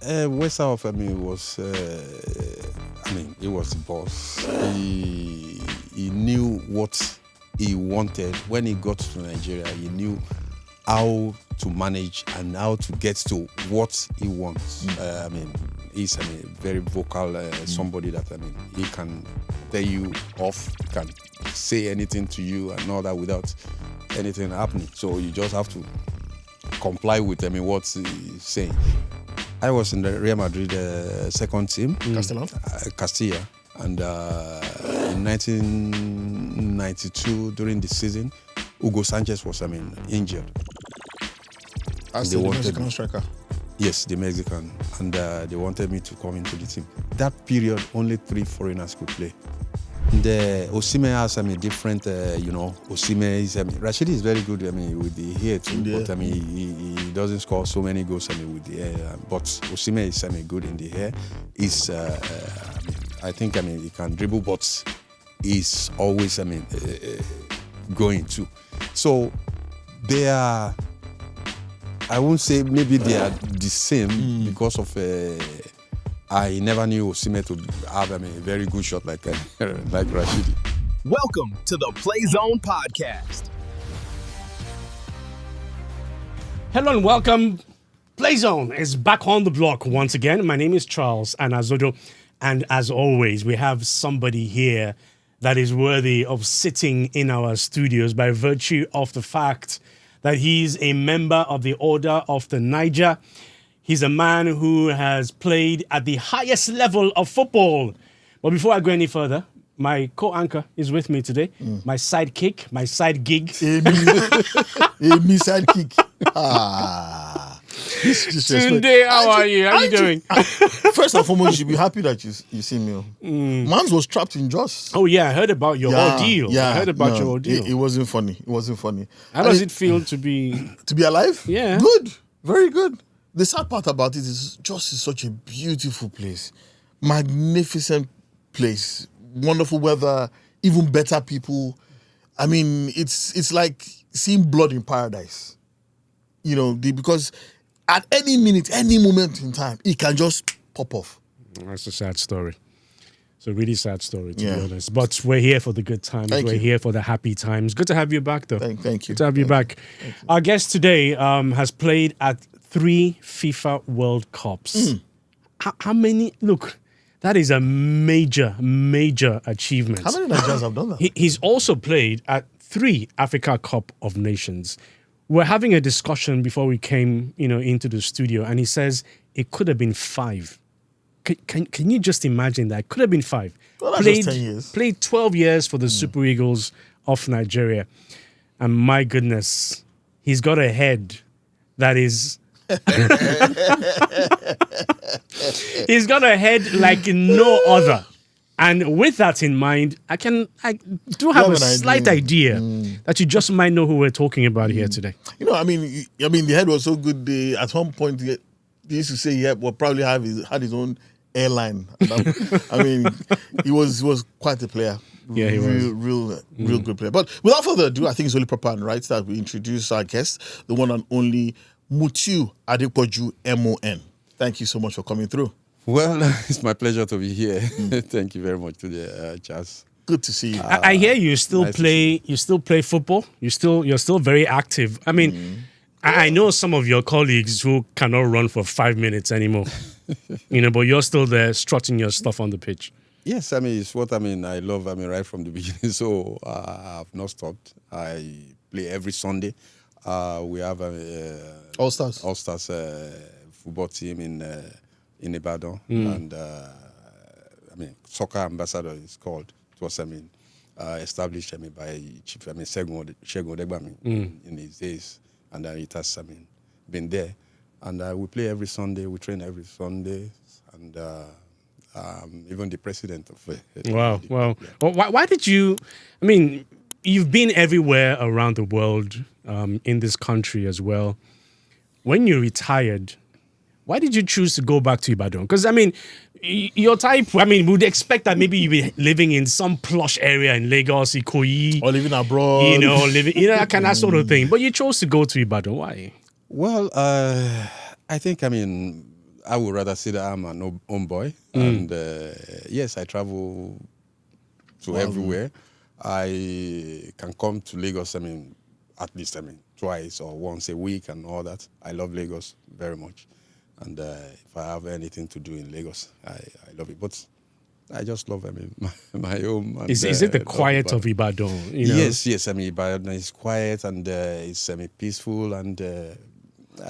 Westerhof, was, he was the boss. He knew what he wanted. When he got to Nigeria, he knew how to manage and how to get to what he wants. He's very vocal, somebody that, he can tell you off, can say anything to you and all that without anything happening. So you just have to comply with what he's saying. I was in the Real Madrid second team. Castilla. And in 1992, during the season, Hugo Sanchez was, injured. As the Mexican striker? Yes, the Mexican. And they wanted me to come into the team. That period, only 3 foreigners could play. The Osimhen has different, Osimhen is, Rashidi is very good, with the hair too, but he doesn't score so many goals, with the hair. But Osimhen is, good in the hair. He's, I think, he can dribble, but he's always, going too. So they are, I won't say maybe they are the same because of. I never knew Osimhen to have a very good shot like Rashidi. Welcome to the Playzone podcast. Hello and welcome. Playzone is back on the block once again. My name is Charles Anazodo, and as always, we have somebody here that is worthy of sitting in our studios by virtue of the fact that he's a member of the Order of the Niger. He's a man who has played at the highest level of football. But before I go any further, my co-anchor is with me today. My sidekick, my side gig. Me sidekick. Tunde, how are you? How are you doing? First and foremost, you should be happy that you see me. Mans was trapped in Jos. Oh yeah, I heard about your ordeal. I heard about your ordeal. It wasn't funny. It wasn't funny. How does it feel to be alive? Yeah. Good. Very good. The sad part about it is Jos is such a beautiful place. Magnificent place. Wonderful weather. Even better people. It's like seeing blood in paradise. Because at any minute, any moment in time, it can just pop off. That's a sad story. It's a really sad story, to be honest. But we're here for the good times. We're here for the happy times. Good to have you back, though. Thank you. Good to have you back. Our guest today has played at 3 FIFA World Cups. How many? Look, that is a major, major achievement. How many Nigerians have done that? He's also played at 3 Africa Cup of Nations. We're having a discussion before we came, into the studio, and he says it could have been 5. Can you just imagine that? It could have been 5. Well, that's just 10 years. Played 12 years for the Super Eagles of Nigeria. And my goodness, he's got a head that is... He's got a head like no other. And with that in mind, I do have a slight idea that you just might know who we're talking about here today. The head was so good. At one point, they used to say, probably had his own airline. He was quite a player. Yeah, he was. Real good player. But without further ado, I think it's only proper and right that we introduce our guest, the one and only Mutiu Adepoju, MON. Thank you so much for coming through. Well, it's my pleasure to be here. Thank you very much today, Charles. Good to see you. I hear you still play. You still play football. You're still very active. I know some of your colleagues who cannot run for 5 minutes anymore. But you're still there strutting your stuff on the pitch. Yes, it's what I love. Right from the beginning. So I've not stopped. I play every Sunday. We have All Stars football team in Ibadan, and soccer ambassador is called. It was established by Chief Segun Odegbami in his days, and it has been there. And we play every Sunday. We train every Sunday, and even the president of. Wow! Well, why did you? You've been everywhere around the world, in this country as well. When you retired, why did you choose to go back to Ibadan? Because, your type, would expect that maybe you'd be living in some plush area in Lagos, Ikoyi. Or living abroad. That kind of sort of thing. But you chose to go to Ibadan. Why? Well, I think, I would rather say that I'm an home boy. And yes, I travel to everywhere. I can come to Lagos, at least, twice or once a week and all that. I love Lagos very much. And if I have anything to do in Lagos, I love it. But I just love, my home. And, Is it the quiet of Ibadan? You know? Yes. Ibadan is quiet and it's peaceful and.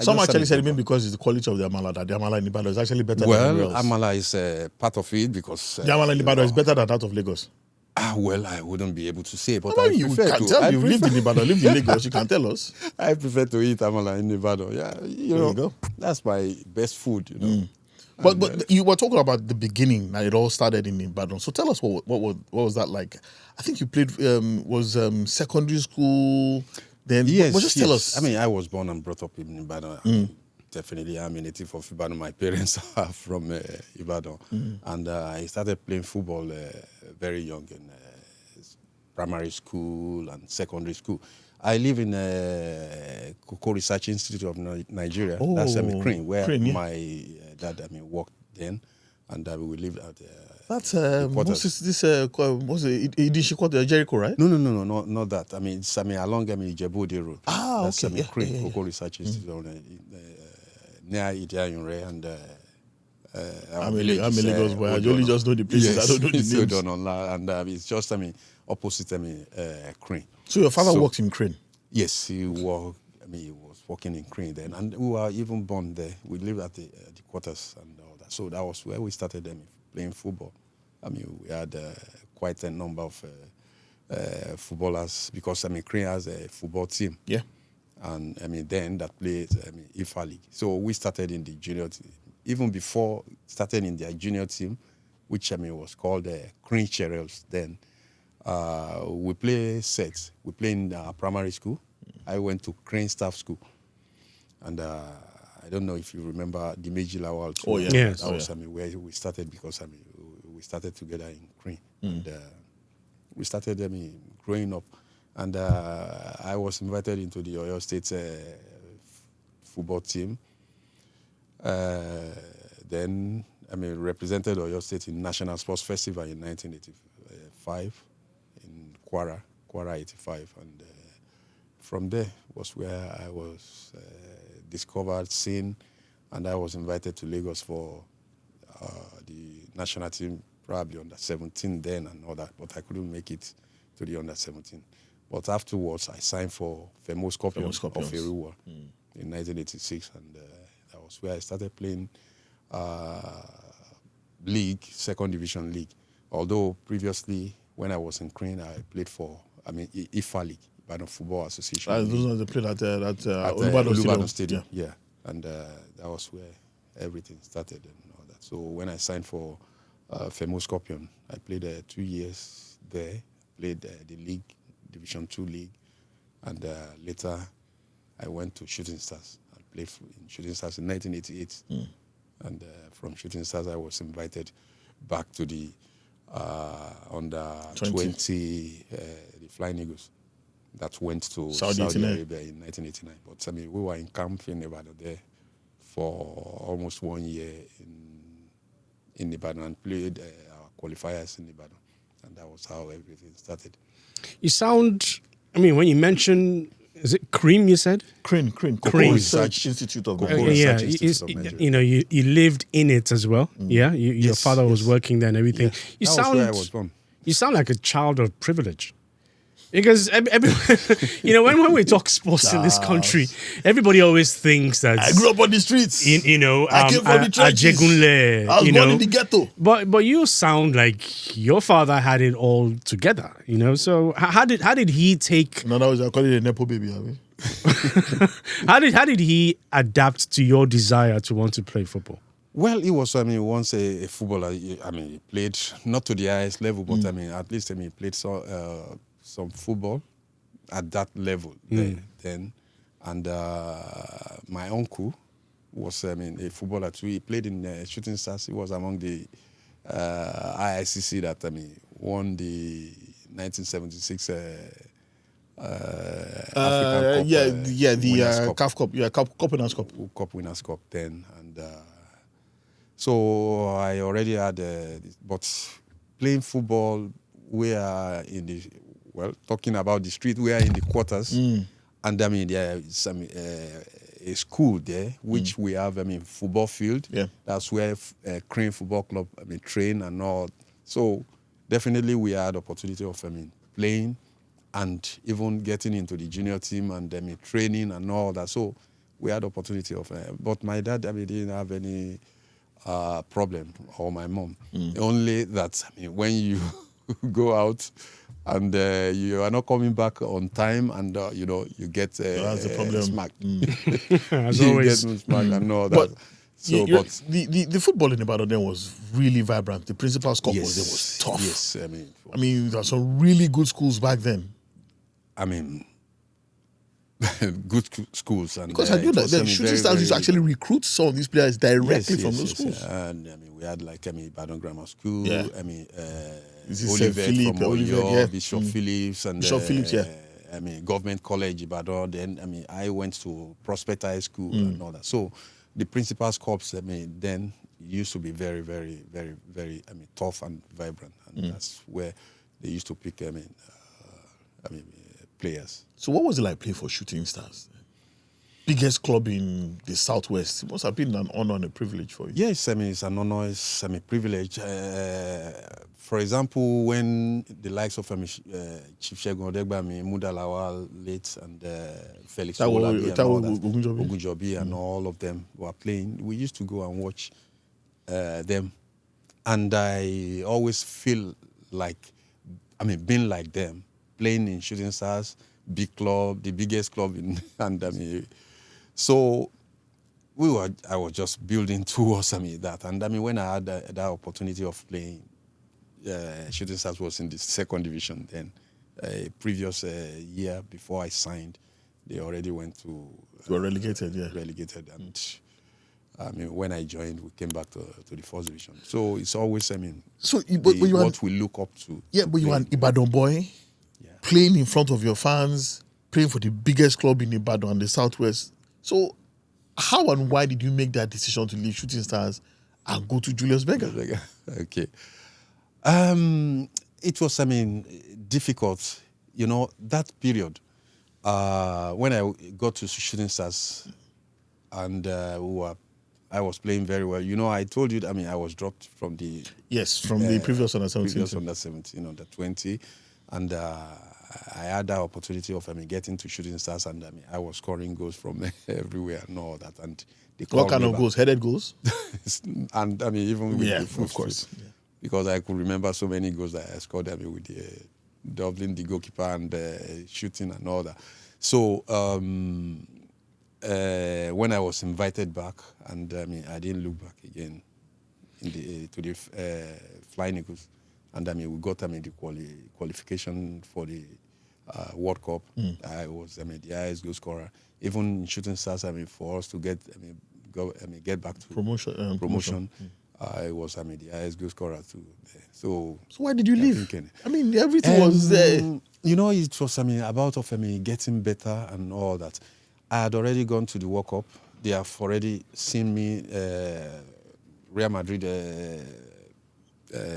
Some actually said maybe because it's the quality of the amala, that the amala in Ibadan is actually better than Well, everywhere else. amala is part of it because. The amala in Ibadan is better than that of Lagos. Well, I wouldn't be able to say, but Well, I you prefer can to. tell. You've lived in Ibadan, lived in Lagos. You can tell us. I prefer to eat amala in Ibadan. Yeah, you go. That's my best food. But you were talking about the beginning, that it all started in Ibadan. So tell us what was that like? I think you played secondary school. Then Yes, but just tell us. I was born and brought up in Ibadan. Definitely, I'm a native of Ibadan. My parents are from Ibadan, and I started playing football very young in primary school and secondary school. I live in Koko Research Institute of Nigeria. That's Crane, where my dad worked then, and we lived at. That's what's it? Idishikot Jericho, right? No, not that. It's along Ijebu Road. That's okay. Crane, Koko Research Institute near Idiayunre and. I'm a Lagos boy. I only just know the places. I don't know the names. And it's just opposite Crane. So your father worked in Crane? Yes, he worked. He was working in Crane then, and we were even born there. We lived at the quarters and all that. So that was where we started playing football. We had quite a number of footballers because Crane has a football team. Yeah. And then that plays IFA League. So we started in the junior team. Even before starting in their junior team, which was called Crane Cherels then. We play sets. We play in primary school. I went to Crane Staff School. And I don't know if you remember the Meji Lawal. Oh, yeah. Yes. That was where we started because we started together in Crane. And we started growing up. And I was invited into the Oyo State football team. Then, represented Oyo State in National Sports Festival in 1985 in Kwara 85. And from there was where I was discovered, seen, and I was invited to Lagos for the national team, probably under 17 then and all that, but I couldn't make it to the under 17. But afterwards, I signed for Famous Scorpions of Eruwa in 1986, and that was where I started playing league, second division league. Although previously, when I was in Crane, I played for, IFA League, Ibadan Football Association. Those ones they played at Olubadan Stadium. Yeah. And that was where everything started and all that. So when I signed for Famous Scorpion, I played 2 years there, played the league, Division 2 league, and later I went to Shooting Stars. I played in Shooting Stars in 1988, and from Shooting Stars I was invited back to the under 20 the Flying Eagles that went to Saudi Arabia in 1989. But we were in camp in Ibadan there for almost 1 year in Ibadan and played our qualifiers in Ibadan, and that was how everything started. You sound, when you mention, is it Cream you said? Crane. Research Institute of Nigeria. You lived in it as well. Yeah, your father was working there and everything. Yeah. That was where I was born. You sound like a child of privilege. Because when we talk sports in this country, everybody always thinks that I grew up on the streets. I came from the trenches. I was born in the ghetto. But you sound like your father had it all together. So how did he take? No, that was I call it a nepo baby. How did he adapt to your desire to want to play football? Well, he was, once a footballer. He played not to the highest level, but at least he played some football at that level then. And my uncle was, a footballer too. He played in Shooting Stars. He was among the IICC that, won the 1976 African Cup. The CAF Cup. Yeah, Cup Winners' Cup. Cup Winners' Cup then. And So I already had, but playing football, we are in the, talking about the street, we are in the quarters. And I mean, there is a school there, which we have, football field. Yeah. That's where Crane Football Club, train and all. So definitely we had opportunity of, playing and even getting into the junior team and training and all that. So we had opportunity of, but my dad, didn't have any problem, or my mom. Only that, when you go out and you are not coming back on time, and you get that's the problem. smacked. As You always. get smacked and all that. But So, but but the football in Ibadan then was really vibrant. The Principal's Cup was tough. Yes, I mean, there were some really good schools back then. Good schools, and Because I knew that the shooting stars used to actually recruit some of these players directly from those schools. And we had like Ibadan Grammar School. Yeah. This is Olivet Philip, from Oyo, Olivet, yeah. Bishop Phillips, and Bishop Phillips, yeah. Government College Ibadan. Then I went to Prospect High School and all that. So the Principal's Corps, then used to be very, very, very, very, tough and vibrant, and that's where they used to pick, players. So what was it like playing for Shooting Stars? Biggest club in the Southwest. It must have been an honor and a privilege for you. Yes, it's an honor, it's privilege. For example, when the likes of Chief Shegun Odegbami, Muda Lawal, late, and Felix Owolabi and all that, Ogunjobi and all of them were playing, we used to go and watch them. And I always feel like, being like them, playing in Shooting Stars, big club, the biggest club in, and so I was just building towards that. And when I had that opportunity of playing, Shooting Stars was in the second division then. Previous year before I signed, they already went to... were relegated, yeah. Relegated. And when I joined, we came back to the first division. So it's always, so, what we look up to. Yeah, but you were an Ibadan boy, playing in front of your fans, playing for the biggest club in Ibadan and the Southwest. So how and why did you make that decision to leave Shooting Stars and go to Julius Berger? Okay. It was, difficult. That period, when I got to Shooting Stars and I was playing very well. I told you, I was dropped from the... Yes, from the previous under 17. Previous under 17, under 20. And I had that opportunity of getting to Shooting Stars, and I was scoring goals from everywhere and all that. And they what kind of goals? Headed goals? And even with the foot, of course. Yeah. Because I could remember so many goals that I scored with the doubling the goalkeeper and shooting and all that. So when I was invited back, and I didn't look back again to the Flying Eagles. And we got the qualification for the World Cup. I was the highest goal scorer. Even in Shooting Stars, for us to get get back to promotion. I was the highest goal scorer too. So why did you leave? Everything was there. It was about getting better and all that. I had already gone to the World Cup. They have already seen me. Real Madrid.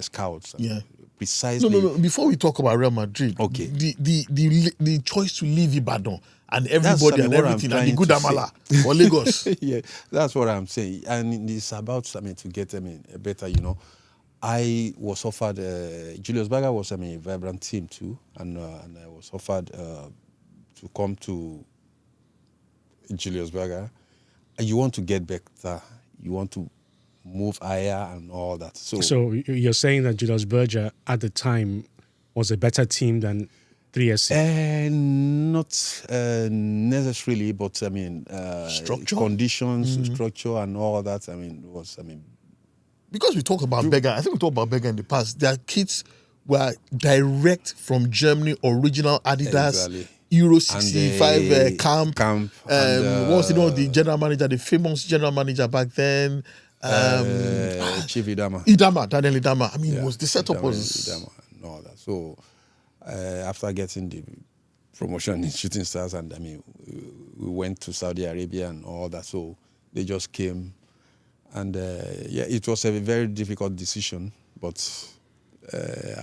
Scouts. Yeah. Precisely. No. Before we talk about Real Madrid, okay. The choice to leave Ibadan and everybody and everything and the good amala for Lagos. Yeah, that's what I'm saying. And it's about to get better. I was offered. Julius Berger was a vibrant team too, and I was offered to come to Julius Berger. And you want to get better. You want to move higher and all that. So you're saying that Julius Berger at the time was a better team than 3SC? Not necessarily, but structure, conditions, structure, and all that. Because we talk about Berger, I think we talked about Berger in the past. Their kits were direct from Germany, original Adidas. Exactly. Euro 65 camp. What was the general manager, the famous general manager back then? Chief Idama. Daniel Idama. Was the setup was... Idama and all that. So after getting the promotion in Shooting Stars, and we went to Saudi Arabia and all that. So they just came And yeah, it was a very difficult decision, but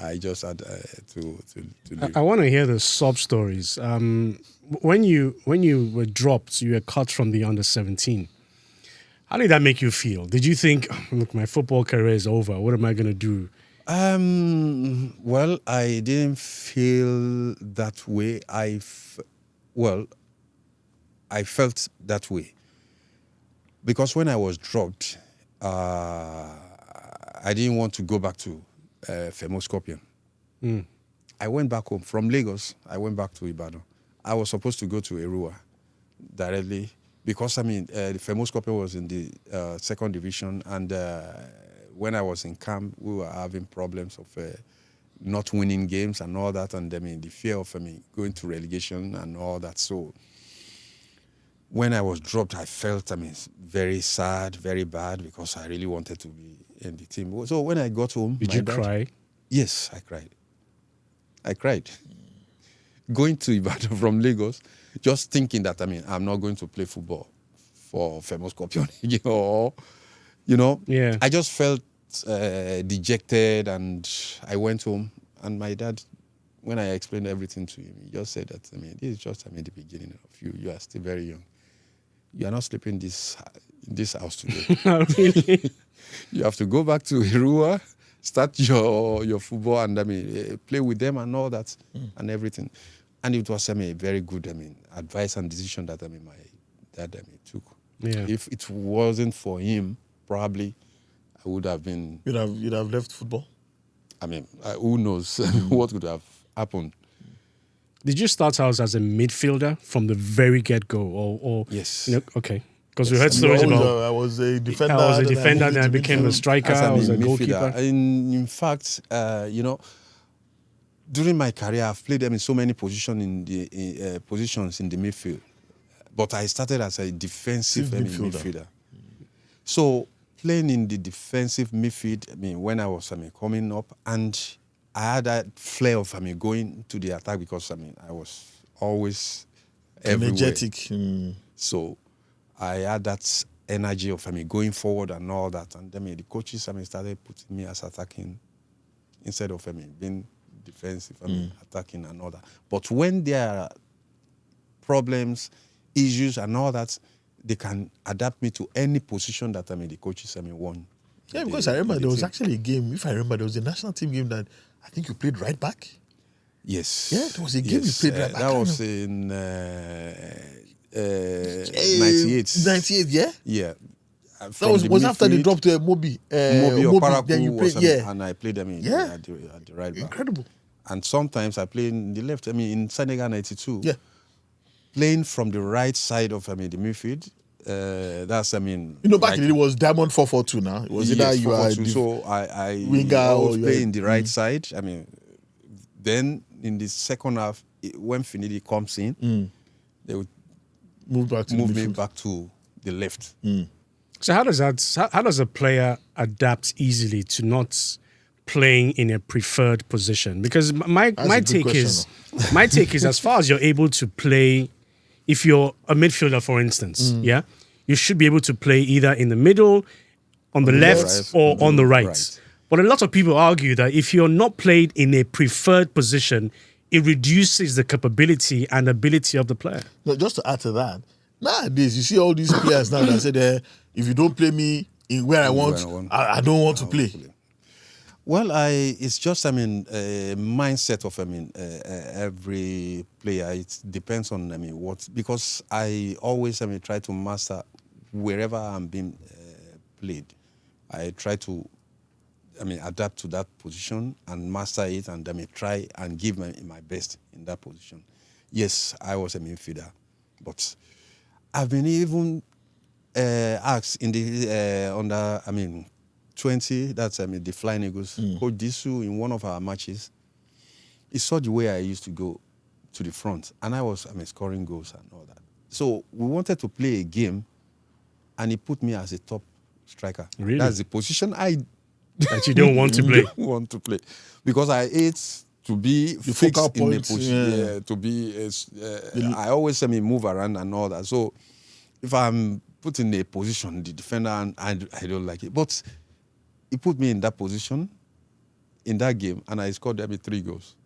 I just had to leave. I want to hear the sub stories. When you were dropped, you were cut from the under-17. How did that make you feel? Did you think, look, my football career is over. What am I going to do? Well, I didn't feel that way. I felt that way because when I was dropped, I didn't want to go back to Famous Scorpion. I went back home from Lagos. I went back to Ibadan. I was supposed to go to Erua directly because the Famous Scorpion was in the second division, and when I was in camp, we were having problems of not winning games and all that, and the fear of going to relegation and all that. So when I was dropped, I felt very sad, very bad because I really wanted to be in the team. So when I got home, did you cry? Yes, I cried. Going to Ibadan from Lagos, just thinking that I'm not going to play football for Famous Scorpion, Yeah. I just felt dejected, and I went home. And my dad, when I explained everything to him, he just said that this is just the beginning of you. You are still very young. You are not sleeping in this house today. Really? You have to go back to Irua, start your football, and play with them and all that and everything. And it was a very good advice and decision that my dad took. Yeah. If it wasn't for him, probably I would have been. You'd have left football. Who knows what could have happened. Did you start out as a midfielder from the very get-go? Or Yes. Okay. Because we heard stories about... I was a defender. I was a defender, then I became a striker. I was a goalkeeper. In fact, during my career, I've played them in so many positions in the midfield. But I started as a defensive midfielder. So playing in the defensive midfield, when I was coming up, and I had that flair of going to the attack because I was always energetic. So I had that energy of going forward and all that, and then the coaches started putting me as attacking instead of being defensive, attacking and all that. But when there are problems, issues and all that, they can adapt me to any position that the coaches want. Yeah, because I remember there was actually a game. If I remember, there was a national team game that I think you played right back. Yes. Yeah, there was a game you played right back. That was in 98. 98, yeah? Yeah. That was after they dropped Mobi. Mobi or Paraku, then you played, and I played them at the right back. Incredible. And sometimes I played in the left. In Senegal 92. Yeah. Playing from the right side of the midfield. That's back in it was Diamond 4-4-2 now. It was either you are so I winger always or play in the right side. Then in the second half, when Finidi comes in, they would move me back to the left. So how does a player adapt easily to not playing in a preferred position? Because my take is as far as you're able to play, if you're a midfielder, for instance, you should be able to play either in the middle, on the left, or on the right. But a lot of people argue that if you're not played in a preferred position, it reduces the capability and ability of the player. No, just to add to that, nowadays you see all these players now that say, if you don't play me in where I want, I don't want to play. Well, it's just a mindset of every player. It depends on what, because I always try to master wherever I'm being played. I try to adapt to that position and master it, and try and give my best in that position. Yes, I was a midfielder, but I've been even asked in the under 20, that's the Flying Eagles, Coach Disu, in one of our matches, he saw the way I used to go to the front, and I was scoring goals and all that. So we wanted to play a game, and he put me as a top striker. Really? That's the position that you don't want to play. Don't want to play, because I hate to be the fixed focal in the point, position. To be, I always move around and all that. So if I'm put in a position, the defender, and I don't like it. But he put me in that position, in that game, and I scored them 3 goals.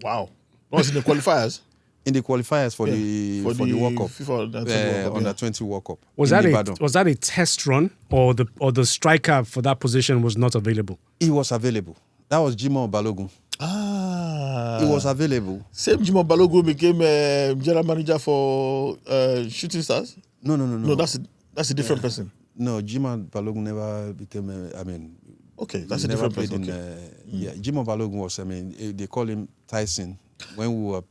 Wow. Was in the qualifiers? In the qualifiers for the World Cup, FIFA under 20 World Cup. Was in that a test run, or the striker for that position was not available? He was available. That was Jimoh Balogun. He was available. Same Jimoh Balogun became general manager for Shooting Stars? No. No, that's a different person. No, Jimoh Balogun never became. Okay, that's a different person. Yeah, Jimoh Balogun was. They call him Tyson when we were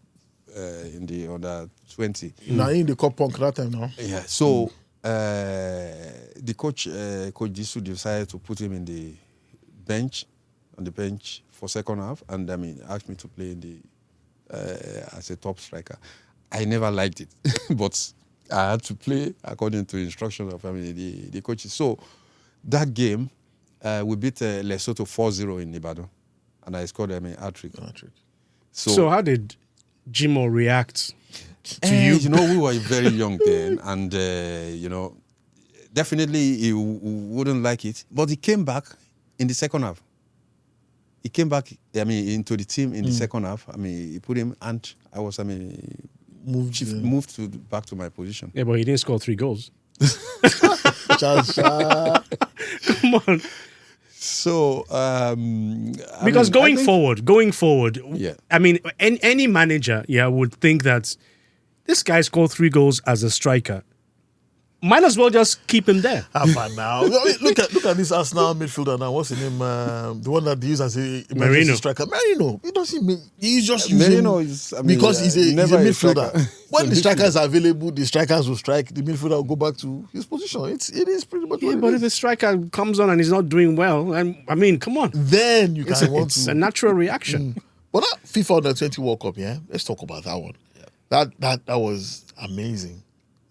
in the under 20. Now in the cup punk that time now. Yeah. So the coach Disu decided to put him on the bench for second half, and asked me to play in the as a top striker. I never liked it, but I had to play according to instructions of the coaches. So that game, we beat Lesotho 4-0 in Ibadan, and I scored a hat-trick. So how did Jimoh react to you? You know, we were very young then, and definitely he wouldn't like it. But he came back in the second half. He came back, into the team in the second half. He put him, and I was, moved back to my position. Yeah, but he didn't score 3 goals. Come on. So, because going forward, yeah. Any manager, would think that this guy scored 3 goals as a striker. Might as well just keep him there. But now, look at this Arsenal midfielder now. What's his name? The one that they use as a emergency striker. Marino. He doesn't. He's just using Marino is because he's a midfielder. When the striker strikers are available, the strikers will strike. The midfielder will go back to his position. It is pretty much. Yeah, but if the striker comes on and he's not doing well, and come on, then you can want it's a natural reaction. But that FIFA Under 20 World Cup, let's talk about that one. Yeah. That was amazing.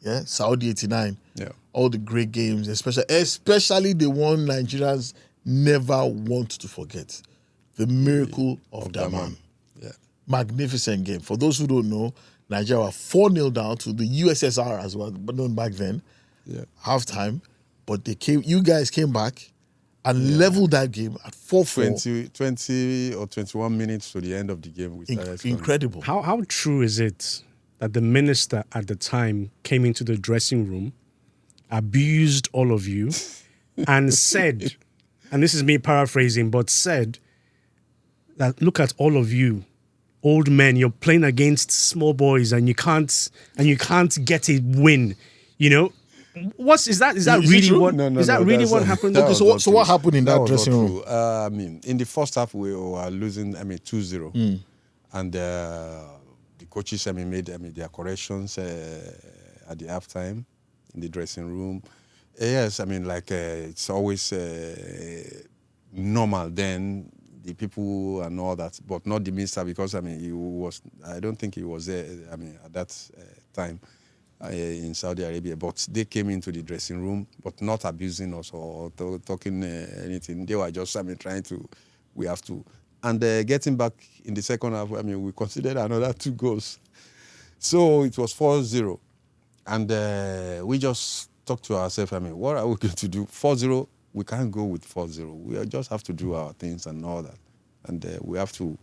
Yeah, Saudi 89. Yeah, all the great games, especially the one Nigerians never want to forget, the miracle of Dammam. Yeah, magnificent game. For those who don't know, Nigeria were 4-0 down to the USSR as well, but not back then. Yeah, halftime, but you guys came back and leveled that game at 4-4. 20 or 21 minutes to the end of the game. We started incredible. How true is it that the minister at the time came into the dressing room, abused all of you, and said, and this is me paraphrasing, but said that look at all of you, old men, you're playing against small boys and you can't get a win. Is that really what? No, is that really what happened? Okay, so what happened in that dressing room? In the first half we were losing 2-0, and the coaches made their corrections at the halftime in the dressing room. Yes, it's always normal then, the people and all that, but not the minister, because I don't think he was there at that time in Saudi Arabia, but they came into the dressing room, but not abusing us or talking anything. They were just we have to. And getting back in the second half, we considered another 2 goals. So it was 4-0. And we just talked to ourselves, what are we going to do? 4-0, we can't go with 4-0. We just have to do our things and all that. And we have to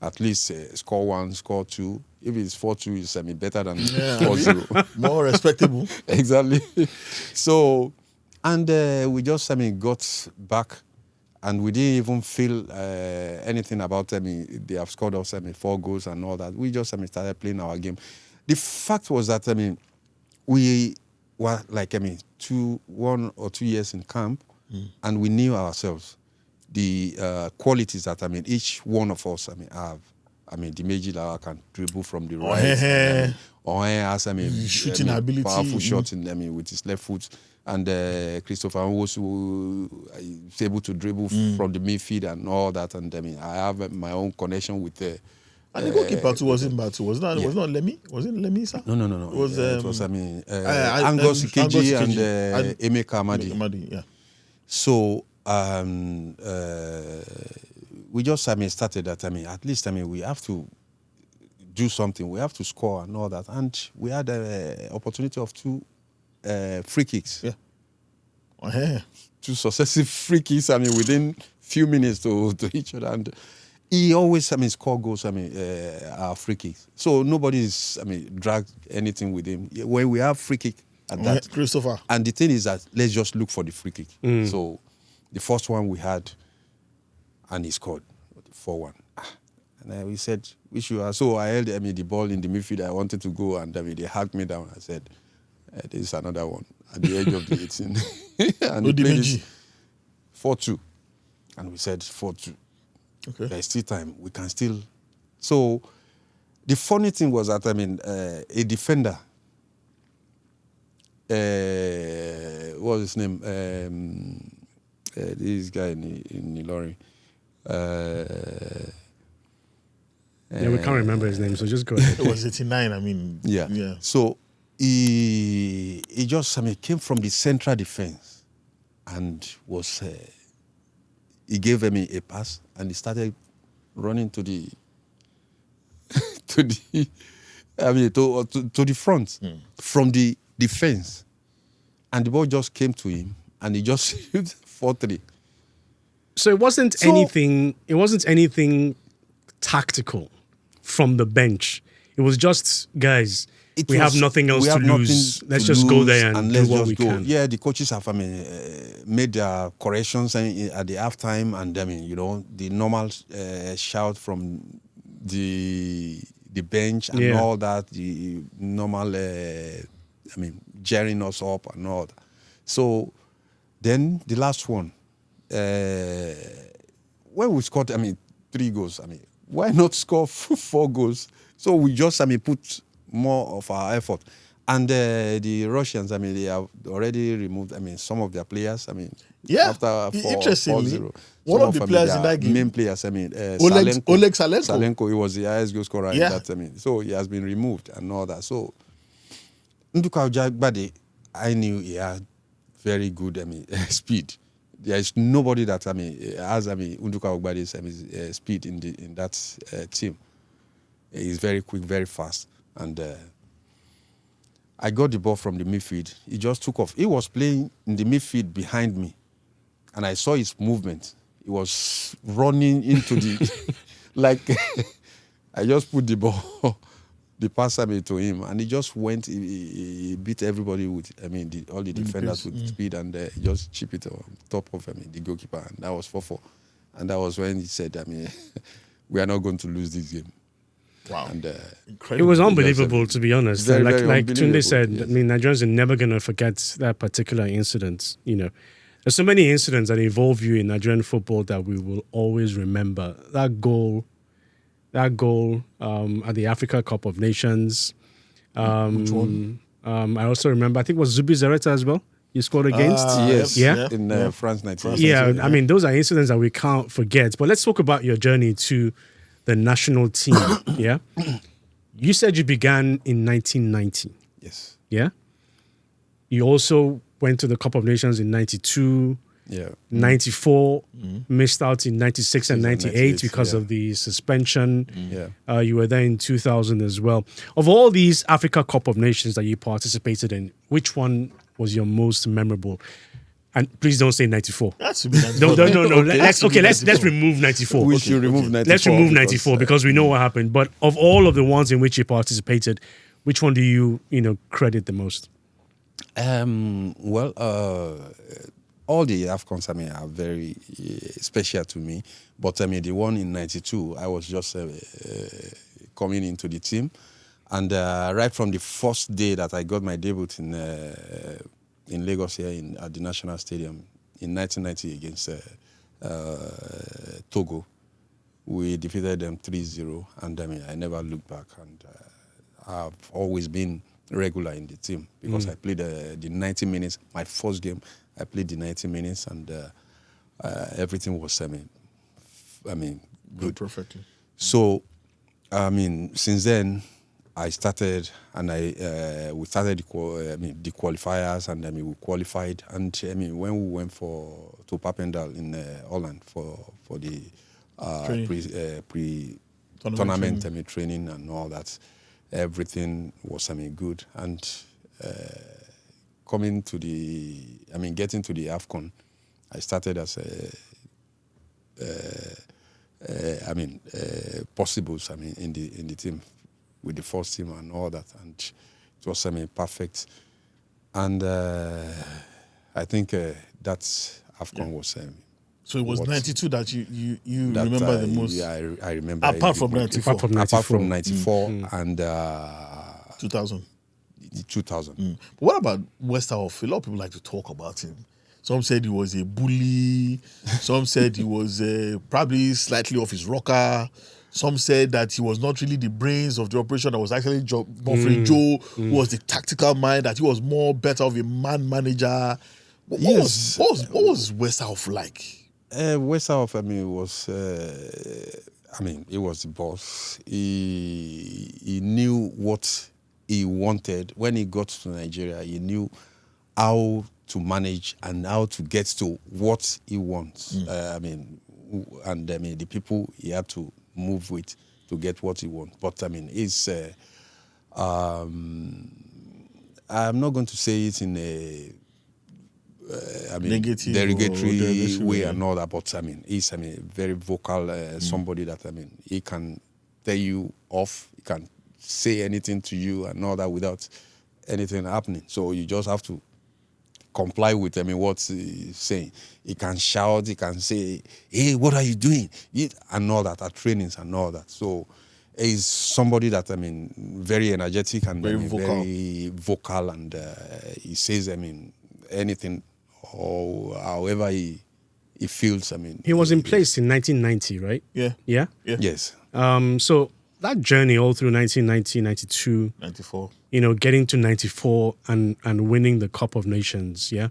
at least score 1, score 2. If it's 4-2, it's better than 4-0. More respectable. Exactly. So, and we just got back, and we didn't even feel anything about they have scored us 4 goals and all that. We just started playing our game. The fact was that we were 1 or 2 years in camp, and we knew ourselves the qualities that each one of us have. The Meji Lawa can dribble from the right. Or has shooting ability, powerful shot in with his left foot. And Christopher Nwosu is able to dribble from the midfield and all that. And I have my own connection with the. And the goalkeeper too wasn't bad too. Was not Lemmy? Was it Lemmy, sir? No. It was Angus Ikeji and Emeka Amadi. Yeah. So we just started that. At least we have to do something. We have to score and all that. And we had an opportunity of 2 free kicks. Yeah. Oh, yeah. 2 successive free kicks, within few minutes to each other. And he always, score goals, free kicks. So nobody is, dragged anything with him. When we have free kick at that. Christopher. And the thing is that let's just look for the free kick. So the first one we had, and he scored 4-1. And we said, which you are. So I held the ball in the midfield. I wanted to go, and they hugged me down. I said, this is another one at the edge of the 18. And he played it 4-2. And we said 4-2. Okay. There's still time. We can still. So the funny thing was that, a defender, what was his name? This guy in the lorry. Yeah, we can't remember his name, so just go ahead. It was 89, Yeah. So he just, came from the central defense and was, he gave him a pass and he started running to the, to the front from the defense. And the ball just came to him and he just hit 4-3. So it wasn't anything tactical from the bench. It was just, guys, we have nothing else to lose. Let's just go there and do what we can. Yeah, the coaches have made their corrections at the halftime, and the normal shout from the bench and all that, the normal jeering us up and all that. So then the last one, when we scored 3 goals, why not score 4 goals? So we just put more of our effort. And the Russians, they have already removed some of their players. After interestingly, 4-0, one of the players in that game, main players, Oleg Salenko. Salenko, he was the highest goal scorer in that. So he has been removed and all that. So Nduka Ojagbade, I knew he had very good speed. There is nobody that has Nduka Ogbade's speed in that team. He's very quick, very fast, and I got the ball from the midfield. He just took off. He was playing in the midfield behind me, and I saw his movement. He was running into the like. I just put the ball, the pass to him, and he just went. He beat everybody with all the defenders with speed, and he just chipped it on top of the goalkeeper, and that was 4-4. And that was when he said, we are not going to lose this game. Wow. And, it was unbelievable, to be honest. Very, like very Tunde said, yes. Nigerians are never going to forget that particular incident. There's so many incidents that involve you in Nigerian football that we will always remember. That goal at the Africa Cup of Nations. Which one? I also remember, I think it was Zubi Zareta as well. You scored against? yes. Yeah? In France 19. Yeah, those are incidents that we can't forget. But let's talk about your journey to the national team. Yeah? You said you began in 1990. Yes. Yeah? You also went to the Cup of Nations in 92. Yeah. 94, missed out in 96 and 98 because yeah. of the suspension. Yeah. You were there in 2000 as well. Of all these Africa Cup of Nations that you participated in, which one was your most memorable? And please don't say 94. That's to be 94. No. Let's remove 94. We should remove 94. Let's remove 94 because we know what happened. But of all of the ones in which you participated, which one do you credit the most? All the AFCONs, are very special to me. But, the one in 92, I was just coming into the team. And right from the first day that I got my debut in Lagos here at the National Stadium in 1990 against Togo, we defeated them 3-0. And, I never looked back. And I've always been regular in the team because I played the 90 minutes. My first game, I played the 90 minutes, and everything was, good. Perfectly. So, since then, I started, and we started the qualifiers, and we qualified, and when we went to Papendal in Holland for the pre-tournament training and all that, everything was good, and getting to the AFCON, I started as possibles. In the team with the first team and all that, and it was perfect. And I think that AFCON was. So it was 92 that you remember the most. Yeah, I remember. Apart from 94. Apart from 94 and 2000. 2000. But what about Westerhof? A lot of people like to talk about him. Some said he was a bully. Some said he was probably slightly off his rocker. Some said that he was not really the brains of the operation. That was actually Buffalo Joe, who was the tactical mind. That he was more better of a man manager. What was Westerhof like? Westerhof, he was the boss. He knew what he wanted. When he got to Nigeria, he knew how to manage and how to get to what he wants. The people he had to move with to get what he wants. But I'm not going to say it in a negative derogatory way and all that, but he's very vocal, somebody that he can tell you off, he can say anything to you and all that without anything happening. So you just have to comply with what he's saying. He can shout, he can say, "Hey, what are you doing?" And all that at trainings and all that. So he's somebody that very energetic and very vocal, and he says anything or however he feels. He was in place in 1990, right? Yeah. Yes. So that journey all through 1990, 92, 94. Getting to 94 and winning the Cup of Nations, yeah?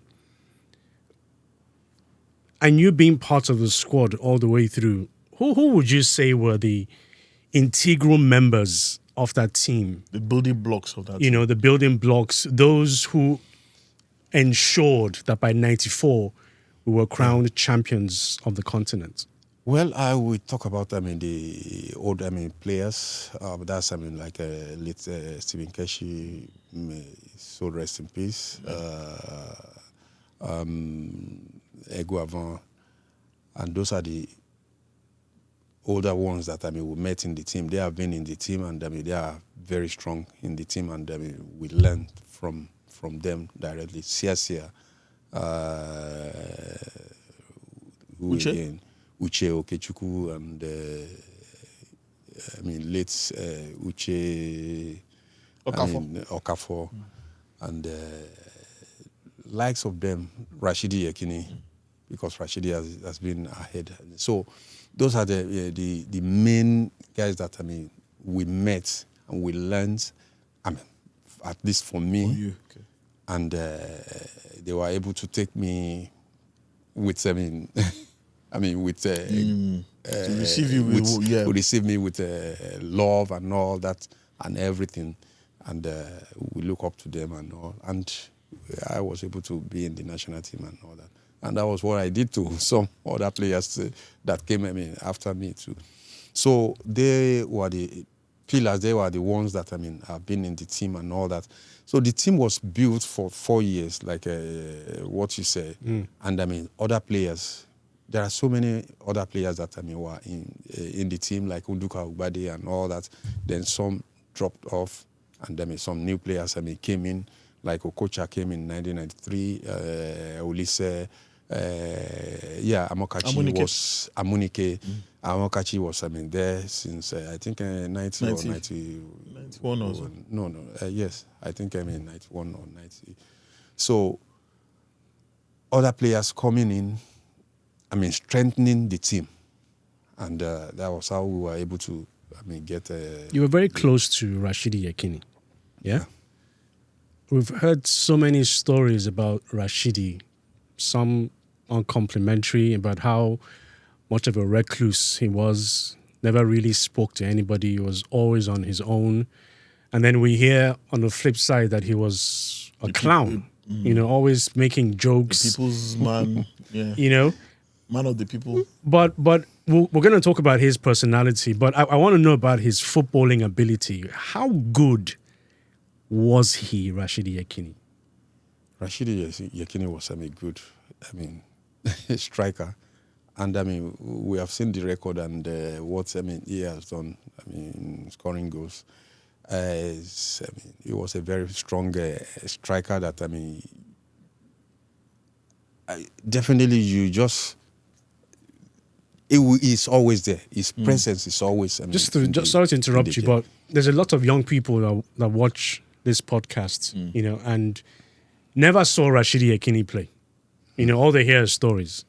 And you being part of the squad all the way through, who would you say were the integral members of that team? The building blocks of that team. The building blocks, those who ensured that by 94 we were crowned champions of the continent. Well, I will talk about the old Mm. players. That's like late Stephen Keshi, so rest in peace. Ego Avant, and those are the older ones that we met in the team. They have been in the team, and they are very strong in the team, and we learned from them directly. Sia, Uche Okechukwu, and late Uche Okafor, and likes of them, Rashidi Yekini, because Rashidi has been ahead. So those are the main guys that we met and we learned. At least for me, Okay. And they were able to take me with to receive you to receive me with love and all that and everything, and we look up to them and all, and I was able to be in the national team and all that, and that was what I did to some other players that came after me too. So they were the pillars. They were the ones that have been in the team and all that. So the team was built for 4 years, like what you said, and other players. There are so many other players that were in the team, like Unduka Ugbade and all that. Then some dropped off, and then some new players came in, like Okocha came in 1993. Olise, Amokachi was Amunike. Amokachi was there since I think 90 or 91 or so. No. Yes, I think 91 or 90. So other players coming in. Strengthening the team, and that was how we were able to, get. You were very close to Rashidi Yekini, yeah. We've heard so many stories about Rashidi, some uncomplimentary, about how much of a recluse he was. Never really spoke to anybody. He was always on his own, and then we hear on the flip side that he was a clown. Always making jokes. The people's man, yeah. Man of the people. But we're going to talk about his personality, but I want to know about his footballing ability. How good was he, Rashidi Yekini? Rashidi Yekini was good, striker. And we have seen the record and what he has done. Scoring goals. He was a very strong striker. That definitely you just. He's always there. His presence is always. Sorry to interrupt you, but there's a lot of young people that watch this podcast, and never saw Rashidi Yekini play. All they hear is stories.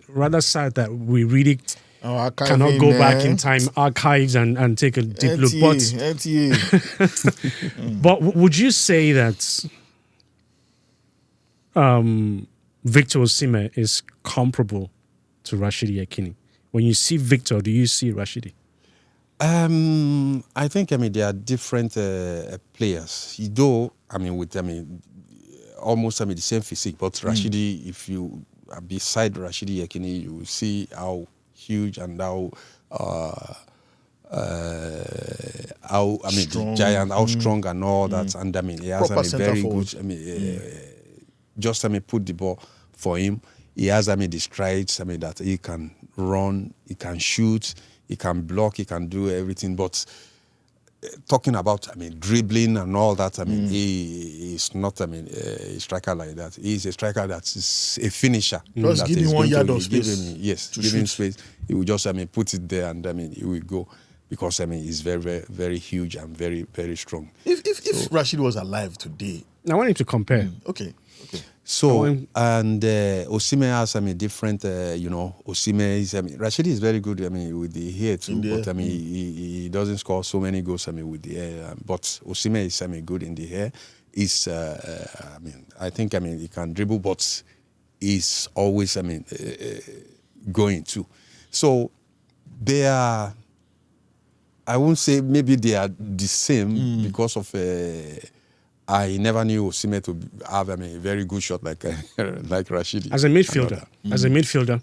Rather sad that we really cannot go back in time, archives, and take a deep look. But would you say that Victor Osimhen is comparable to Rashidi Yekini? When you see Victor, do you see Rashidi? I think they are different players. Though with almost the same physique, but Rashidi, if you are beside Rashidi Yekini, you will see how huge and how strong. The giant, how strong and all that. And he has Proper very forward. good. Just put the ball for him. He has the strides. That he can run, he can shoot, he can block, he can do everything. But talking about dribbling and all that, he is not a striker like that. He's a striker that is a finisher. Just give him 1 yard of space. Give him space. He will just put it there and he will go, because he's very, very, very huge and very, very strong. If Rashidi was alive today, I want him to compare. Okay. So and Osimhen has different. Osimhen is Rashidi is very good. With the hair too, but he doesn't score so many goals. With the hair, but Osimhen is good in the hair. Is I think he can dribble, but he's always going to. So they are. I won't say maybe they are the same because of. I never knew Osimhen to have a very good shot like Rashidi. As a midfielder,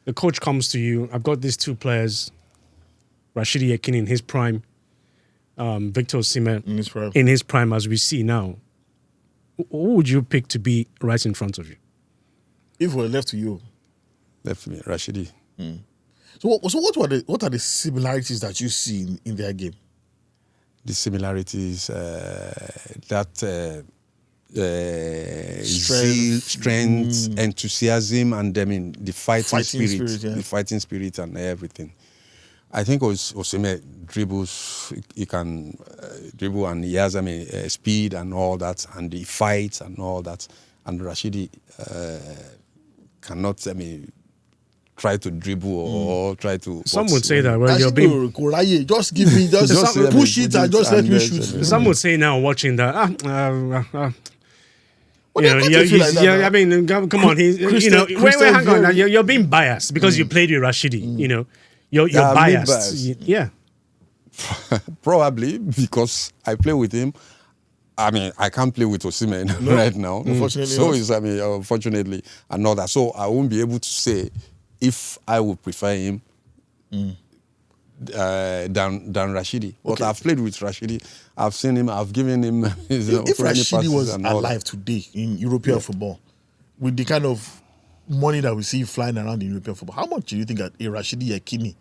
the coach comes to you. I've got these two players, Rashidi Yekini in his prime, Victor Osimhen in his prime, as we see now. Who would you pick to be right in front of you? If we're left to you, left to me, Rashidi. So what are the similarities that you see in their game? The similarities strength, enthusiasm, and the fighting spirit, the fighting spirit, and everything. I think Osimhen dribbles. He can dribble, and he has speed and all that, and he fights and all that. And Rashidi cannot try to dribble or try to. Some would say that you're being. Just give me, just push it and just let me shoot. Some would say now, watching that. Come on, hang on. You're being biased because you played with Rashidi. You're biased. Yeah. Probably because I play with him. I can't play with Osimhen right now. Unfortunately, so it's unfortunately another. So I won't be able to say if I would prefer him than Rashidi. But I've played with Rashidi. I've seen him. I've given him his. If Rashidi was alive today in European football, with the kind of money that we see flying around in European football, how much do you think that a Rashidi Yekini,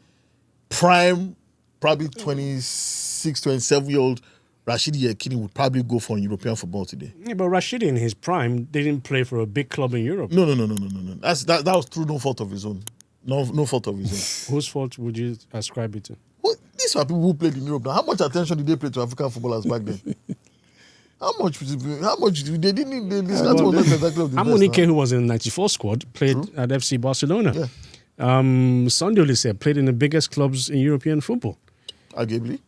prime, probably 26, 27-year-old Rashidi Yekini would probably go for in European football today? Yeah, but Rashidi in his prime didn't play for a big club in Europe. No. That was through no fault of his own. No fault of his own. Whose fault would you ascribe it to? Well, these are people who played in Europe now. How much attention did they pay to African footballers back then? How much they didn't Amunike, who was in the 94 squad, played at FC Barcelona. Yeah. Sunday Olise played in the biggest clubs in European football. Arguably.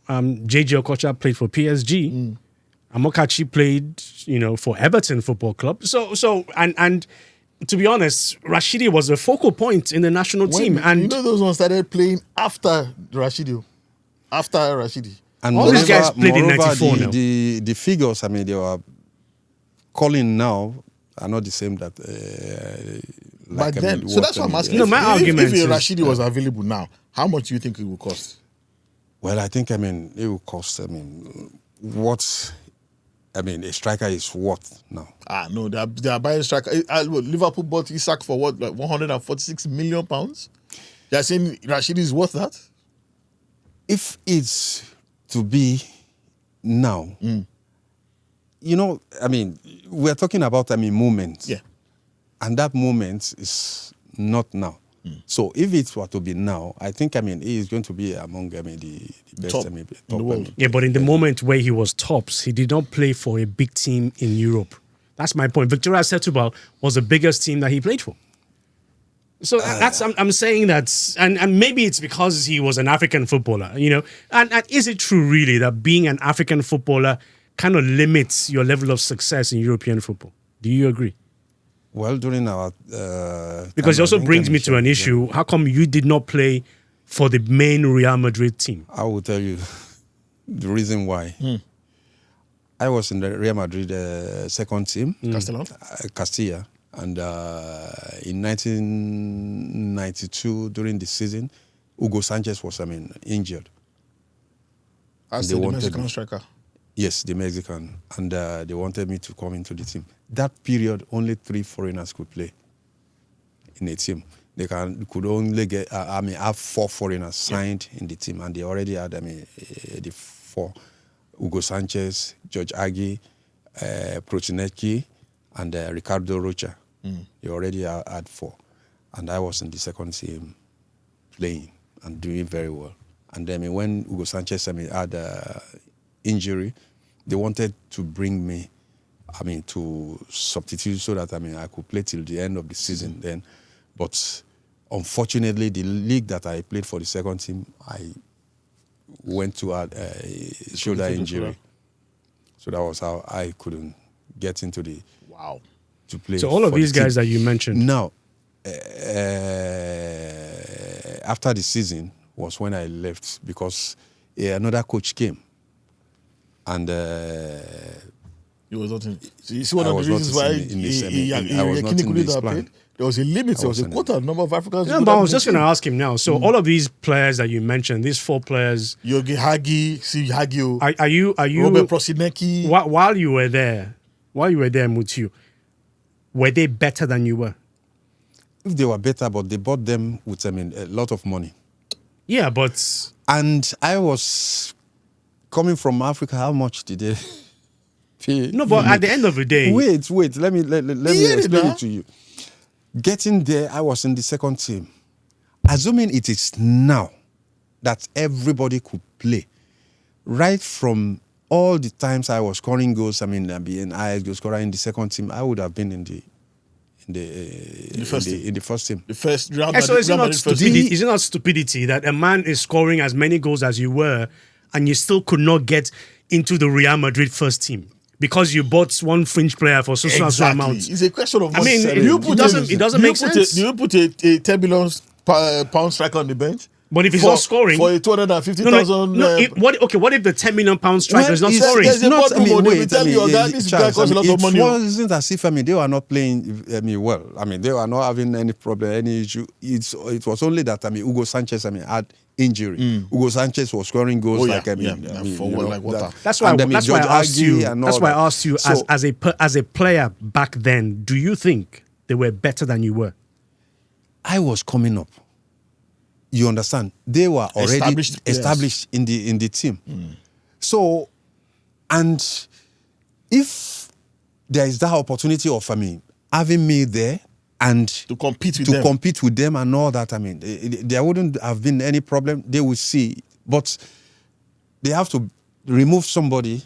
JJ Okocha played for PSG. Amokachi played, for Everton Football Club. So to be honest, Rashidi was a focal point in the national team. And those ones started playing after Rashidi. And all these guys played in 94 now. The figures, they were calling now are not the same that back then. So that's what I'm asking. My argument if Rashidi was available now, how much do you think it would cost? Well, I think, it will cost, what I mean, a striker is worth now. No, they are buying striker. Liverpool bought Isak for what, like 146 million pounds? They are saying Rashidi is worth that? If it's to be now, you know, I mean, we're talking about, I mean, movement. Yeah. And that moment is not now. So if it were to be now, I think, I mean, he is going to be among, I mean, the best, Top I mean, in top, the world. I mean, Yeah, but in the moment where he was tops, he did not play for a big team in Europe. That's my point. Victoria Setúbal was the biggest team that he played for. So that's I'm saying that, and maybe it's because he was an African footballer, you know. And is it true really that being an African footballer kind of limits your level of success in European football? Do you agree? Well, during our Because it time also of brings me to an issue. How come you did not play for the main Real Madrid team? I will tell you the reason why. I was in the Real Madrid second team, Castellón? Castilla, and in 1992 during the season, Hugo Sanchez was, I mean, injured. As They the wanted Mexican me. striker. Yes, the Mexican, and they wanted me to come into the team. That period, only 3 foreigners could play in a team. They could only get, have 4 foreigners signed in the team, and they already had, the 4: Hugo Sanchez, George Agui, Protinecki, and Ricardo Rocha. They already had 4, and I was in the second team playing and doing very well. And then when Hugo Sanchez, had injury, they wanted to bring me, to substitute so that, I could play till the end of the season then. But unfortunately, the league that I played for the second team, I went to a shoulder injury. So that was how I couldn't get into the to play. So all of for these the team. guys that you mentioned. Now, after the season was when I left because another coach came. And He was not in. So you see one I of was the not reasons why I was not in this Yekini plan. there was a limit. There was a quota number of Africans. Yeah, but I was just going to ask him now. So all of these players that you mentioned, these 4 players, Yogi Hagi, see Hagio, are you Robert Prosinecki. while you were there, Mutiu, were they better than you were? If they were better, but they bought them with, a lot of money. Yeah, but And I was coming from Africa. How much did they pay? no, but at the end of the day, Wait. Let me Yeah, explain nah. it to you. Getting there, I was in the second team. Assuming it is now that everybody could play, right from all the times I was scoring goals, being I was scoring in the second team, I would have been in the first team. The first Real so is it Real not Madrid first stupidity? team. Is it not stupidity that a man is scoring as many goals as you were, and you still could not get into the Real Madrid first team because you bought one French player for so amount? It's a question of I mean, money. it doesn't make sense. Do you put a 10 million pound striker on the bench? But if he's not scoring for a 250,000, what if the 10 million pound striker is not it's- scoring? there's a not, bottom money. We tell you that this guy Charles, costs a lot of money. It wasn't as if they were not playing well. They were not having any problem, any issue. It was only that Hugo Sanchez had injury. Hugo Sanchez was scoring goals Oh, yeah, like forward like water. That's why I asked you. That's why I asked you So, as a player back then. Do you think they were better than you were? I was coming up. You understand? They were already established in the team. So, and if there is that opportunity of having me there and to compete with them and all that, there wouldn't have been any problem. They would see, but they have to remove somebody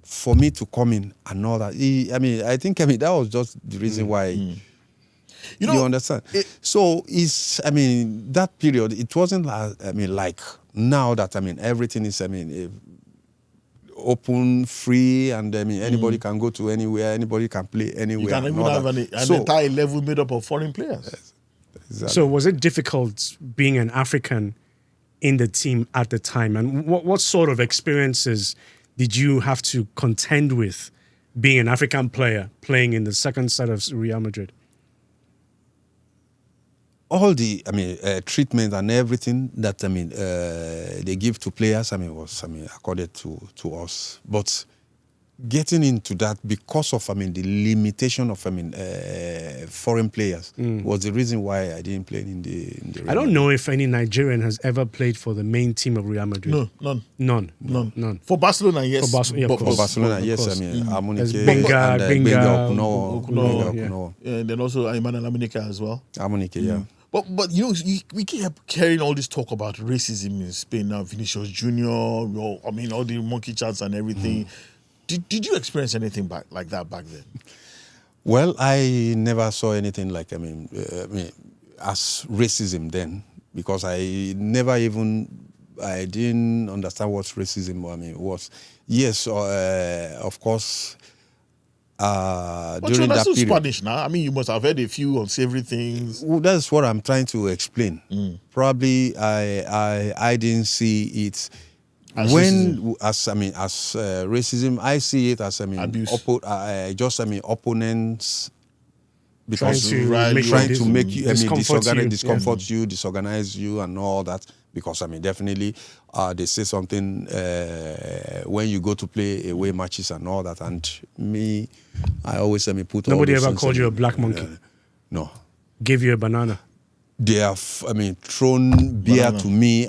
for me to come in and all that. I think that was just the reason why. You understand? So it's, that period, it wasn't like now that, everything is, open, free, and anybody can go to anywhere, anybody can play anywhere. You can even have an entire level made up of foreign players. Yes, exactly. So was it difficult being an African in the team at the time? And what sort of experiences did you have to contend with being an African player playing in the second side of Real Madrid? All the treatment and everything that they give to players was accorded to us, but getting into that because of, the limitation of, foreign players was the reason why I didn't play in the Real I don't Madrid. know if any Nigerian has ever played for the main team of Real Madrid. No, none. For Barcelona, yes. For Barcelona, yeah, of But course. Barcelona, of yes, course. Amunike There's Benga, and Benga, Okunowo. yeah, and then also Emmanuel Amunike as well. Amunike, yeah. But we keep hearing all this talk about racism in Spain now. Vinicius Junior, all the monkey chants and everything. Did you experience anything like that back then? Well, I never saw anything like as racism then, because I didn't understand what racism was. Yes, of course. But During you that understood period, Spanish now. You must have heard a few unsavory things. well, that's what I'm trying to explain. Probably I didn't see it As racism. I see it as Abuse. Opponents, because Trying to make you discomfort you. disorganize you and all that. Because definitely they say something when you go to play away matches and all that. And me, I always put. Nobody all those ever things called you a black monkey. No. Gave you a banana. They have, thrown beer Banana. to me.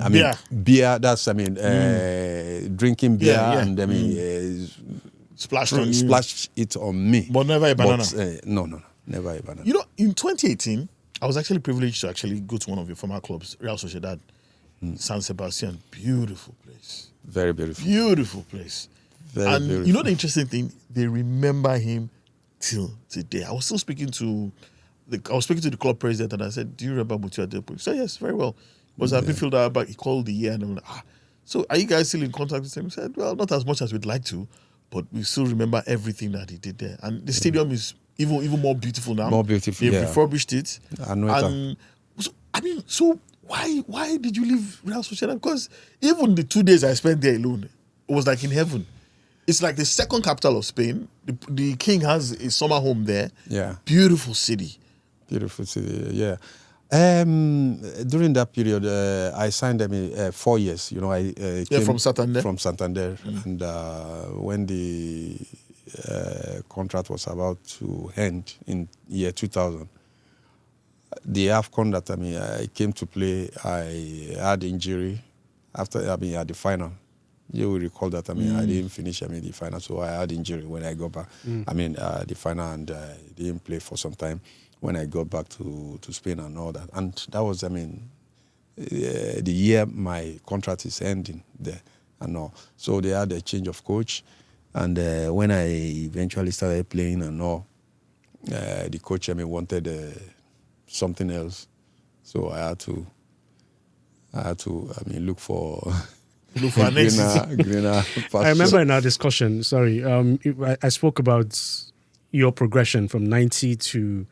Beer. That's drinking beer Yeah. and Splashed on you. splash it on me. But never a banana. No, never a banana. In 2018, I was actually privileged to actually go to one of your former clubs, Real Sociedad, San Sebastian. Beautiful place. Very beautiful. Beautiful place. Very beautiful. You know the interesting thing? They remember him till today. I was speaking to the club president and I said, "Do you remember Mutiu Adepoju?" He said, "Yes, very well." Was a midfielder, but he called the year and I'm like, so are you guys still in contact with him? He said, "Well, not as much as we'd like to, but we still remember everything that he did there." And the stadium is even more beautiful now. More beautiful, They've yeah. refurbished it. I know it. And so why did you leave Real Sociedad? Because even the 2 days I spent there alone, it was like in heaven. It's like the second capital of Spain. The king has a summer home there. Yeah. Beautiful city. Beautiful city, yeah. During that period, I signed them 4 years. I came from Santander? From Santander, and when the contract was about to end in year 2000, the AFCON that I came to play, I had injury after at the final. You will recall that I didn't finish the final, so I had injury when I got back. The final, and I didn't play for some time when I got back to Spain and all that. And that was the year my contract is ending there and all. So they had a change of coach, and when I eventually started playing and all, the coach wanted something else, so I had to look for greener pasture. I remember in our discussion, I spoke about your progression from 90 to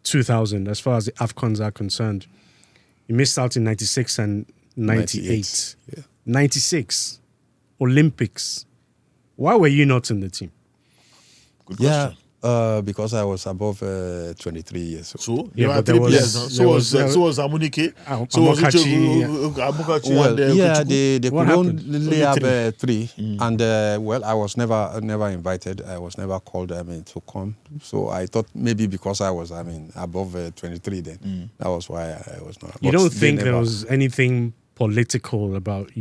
2000 as far as the AFCONs are concerned. You missed out in 96 and 98. Yeah. 96, Olympics. Why were you not in the team? Good question. Because I was above 23 years old. So Yeah, there were but there three was- players. there was- So was Amunike. So was Amokachi, Amokachi. Well, and yeah, Okuchukwu. they What could happened? only have three, and I was never invited. I was never called to come. So I thought maybe because I was above 23 then, that was why I was not. You But don't they think there never- was anything political about I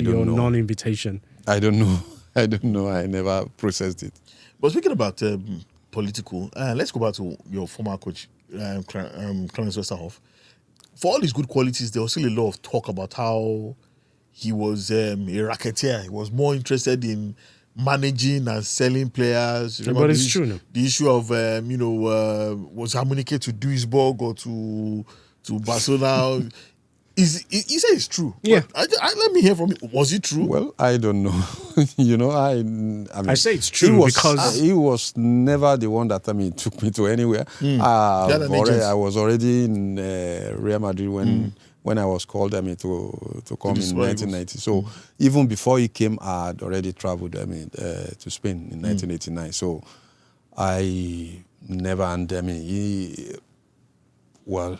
don't your know. non-invitation? I don't know. I don't know. I never processed it. But speaking about political, let's go back to your former coach, Clarence Westerhof. For all his good qualities, there was still a lot of talk about how he was a racketeer. He was more interested in managing and selling players. Remember But it's the true now. The issue of was Amunike to Duisburg or to Barcelona? He said it's true. Yeah. But let me hear from you. Was it true? Well, I don't know. I say it's true because- he was never the one that took me to anywhere. had an agent. I was already in Real Madrid when I was called to come in this 1990. So even before he came, I had already traveled to Spain in 1989. So I never, and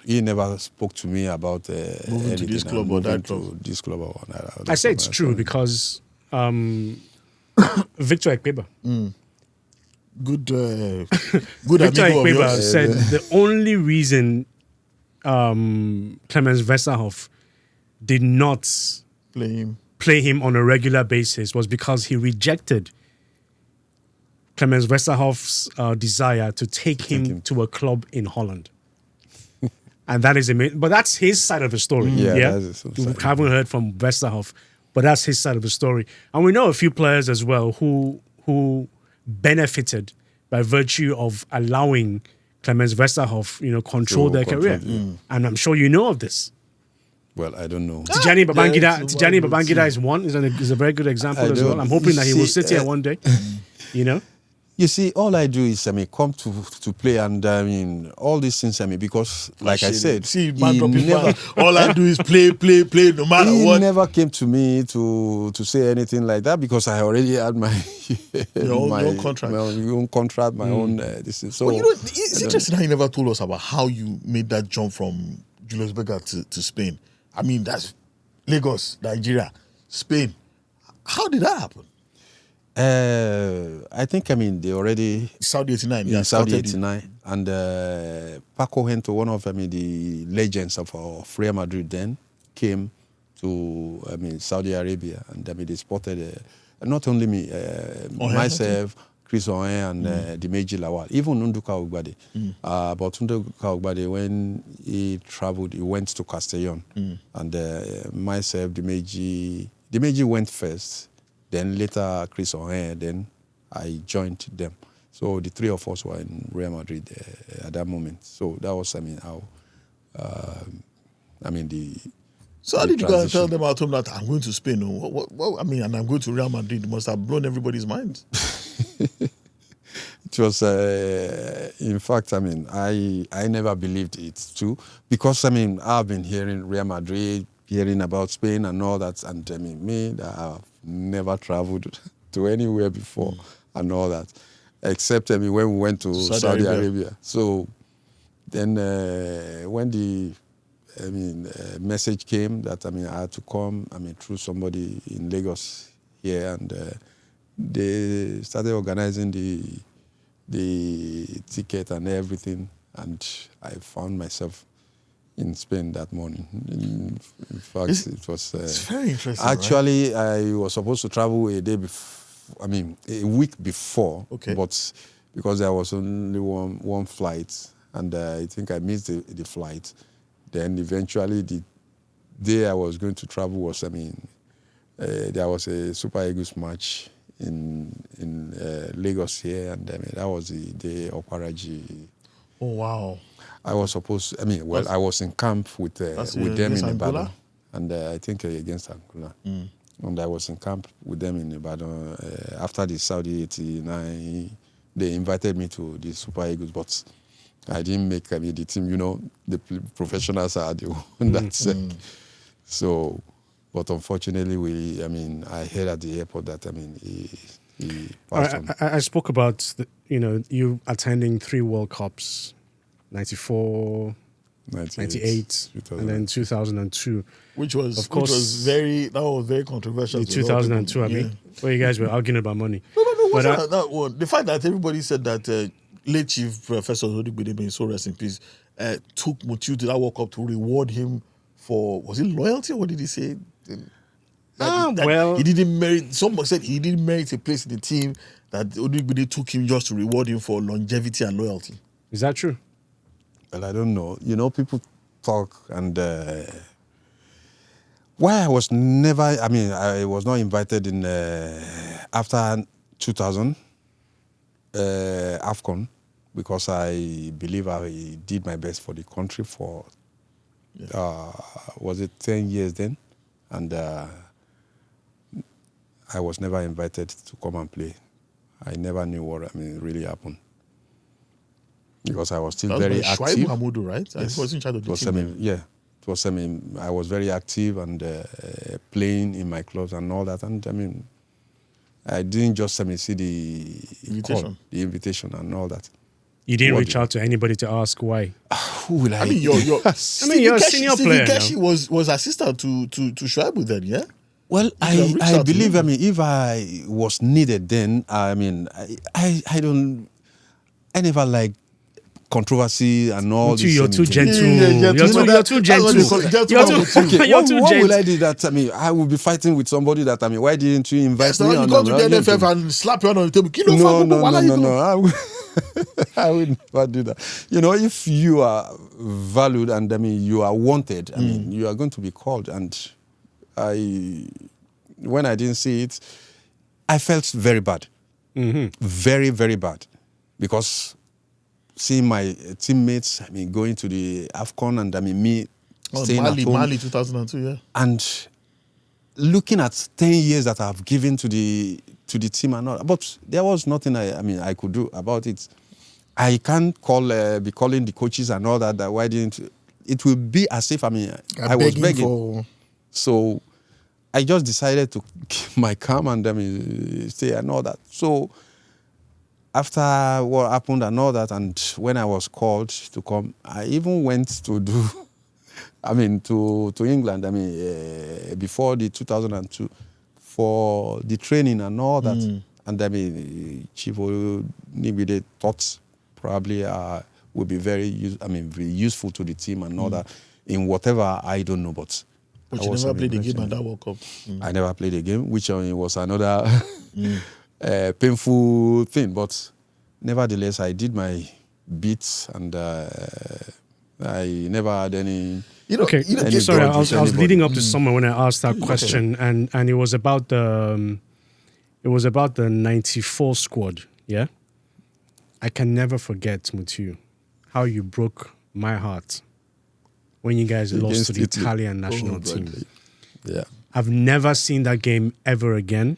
he never spoke to me about Moving to this anything, club or moving that to club. this club or that. I say it's true because Victor Ekpeba good Victor amigo of Ikpeba yours. said the only reason Clemens Westerhof did not play him on a regular basis was because he rejected Clemens Westerhof's desire to take him to a club in Holland. And that is amazing. But that's his side of the story. Yeah, that is We haven't heard from Westerhof, but that's his side of the story. And we know a few players as well who benefited by virtue of allowing Clemens Westerhof, control their career. And I'm sure you know of this. Well, I don't know. Tijani Babangida is one. Is a very good example as well. I'm hoping that he will sit here one day. You see, all I do is, come to play, and all these things, because, like I said, all I do is play, no matter he what. He never came to me to say anything like that because I already had my own contract, my own this is so. Well, it's interesting how you never told us about how you made that jump from Julius Berger to Spain. I mean, that's Lagos, Nigeria, Spain. How did that happen? I think, they already... Saudi 89. In Saudi 89. And Paco Hento, one of the legends of Real Madrid then, came to Saudi Arabia. And they spotted not only me, myself, Chris Owen, and Dimeji Lawal, even Nunduka Ugbade. But Nunduka Ugbade, when he traveled, he went to Castellon. And myself, Dimeji went first. Then later, Chris O'Hare, then I joined them. So the three of us were in Real Madrid at that moment. So that was, how, the... So how did you go and tell them at home that I'm going to Spain? And I'm going to Real Madrid? It must have blown everybody's minds. It was, in fact, I never believed it too. Because, I've been hearing Real Madrid, hearing about Spain and all that. And me, that I've never traveled to anywhere before and all that, except when we went to Saudi Arabia. So then when the message came that I had to come, through somebody in Lagos here, and they started organizing the ticket and everything, and I found myself in Spain that morning. In fact, it was... it's very interesting, actually, right? I was supposed to travel a week before. Okay. But because there was only one flight, and I think I missed the flight, then eventually the day I was going to travel was, there was a Super Eagles match in Lagos here, and that was the day of Paraji. Oh, wow. I was supposed to, I was in camp with them in Ibadan. And I think against Angola. And I was in camp with them in Ibadan. After the Saudi 89, they invited me to the Super Eagles, but I didn't make the team. The professionals are the one that's... So, but unfortunately, I heard at the airport that, he passed on. I spoke about, you attending 3 World Cups, 94, 98, and then 2002. Which was very controversial. 2002, where you guys were arguing about money. No, that one. The fact that everybody said that late Chief Professor Odigbede, so rest in peace, took Mutiu to that World Cup to reward him for, was it loyalty or what did he say? He didn't merit, someone said he didn't merit a place in the team, that Odigbede took him just to reward him for longevity and loyalty. Is that true? Well, I don't know. People talk, and why I was never, I was not invited in after 2000 AFCON, because I believe I did my best for the country for, was it 10 years then? And I was never invited to come and play. I never knew what really happened. Because I was still very active. Shuaibu Hamudu, right? Yes. I was in charge of the team. It was, I was very active and playing in my clubs and all that. And I didn't just see the invitation and all that. You didn't reach out to anybody to ask why? Who will I? You're a senior player. Keshi was assistant to Shuaibu then, yeah? Well, I believe, if I was needed then, I don't, I never like controversy and all this. You're too gentle. Yeah, You're too gentle. You're too What will gentle. I do that? I mean, I will be fighting with somebody that, I mean, why didn't you invite So me? you on go to the- the NFF and slap your hand on the table. Kilo No. I would never do that. You know, if you are valued and I mean you are wanted, I mean you are going to be called. And when I didn't see it, I felt very bad, very very bad, because seeing my teammates, I mean, going to the AFCON and I mean me staying at home, Mali 2002, yeah. and looking at 10 years that I've given to the team and all, but there was nothing I could do about it. I can't be calling the coaches and all that. That why didn't it will be as if I was begging. For... So I just decided to keep my calm and stay and all that. So after what happened and all that, and when I was called to come, I even went to do. To England, before the 2002, for the training and all that. And Chief Nibide thought probably would be very useful to the team and all that in whatever, I don't know, but you never played the game at that World Cup. I never played the game, which was another painful thing, but nevertheless, I did my bits and I never had any... Sorry, I was leading up to someone when I asked that question, and it was about the 94 squad. Yeah, I can never forget, Mutiu, how you broke my heart when you guys lost to the Italian national team. Yeah, I've never seen that game ever again,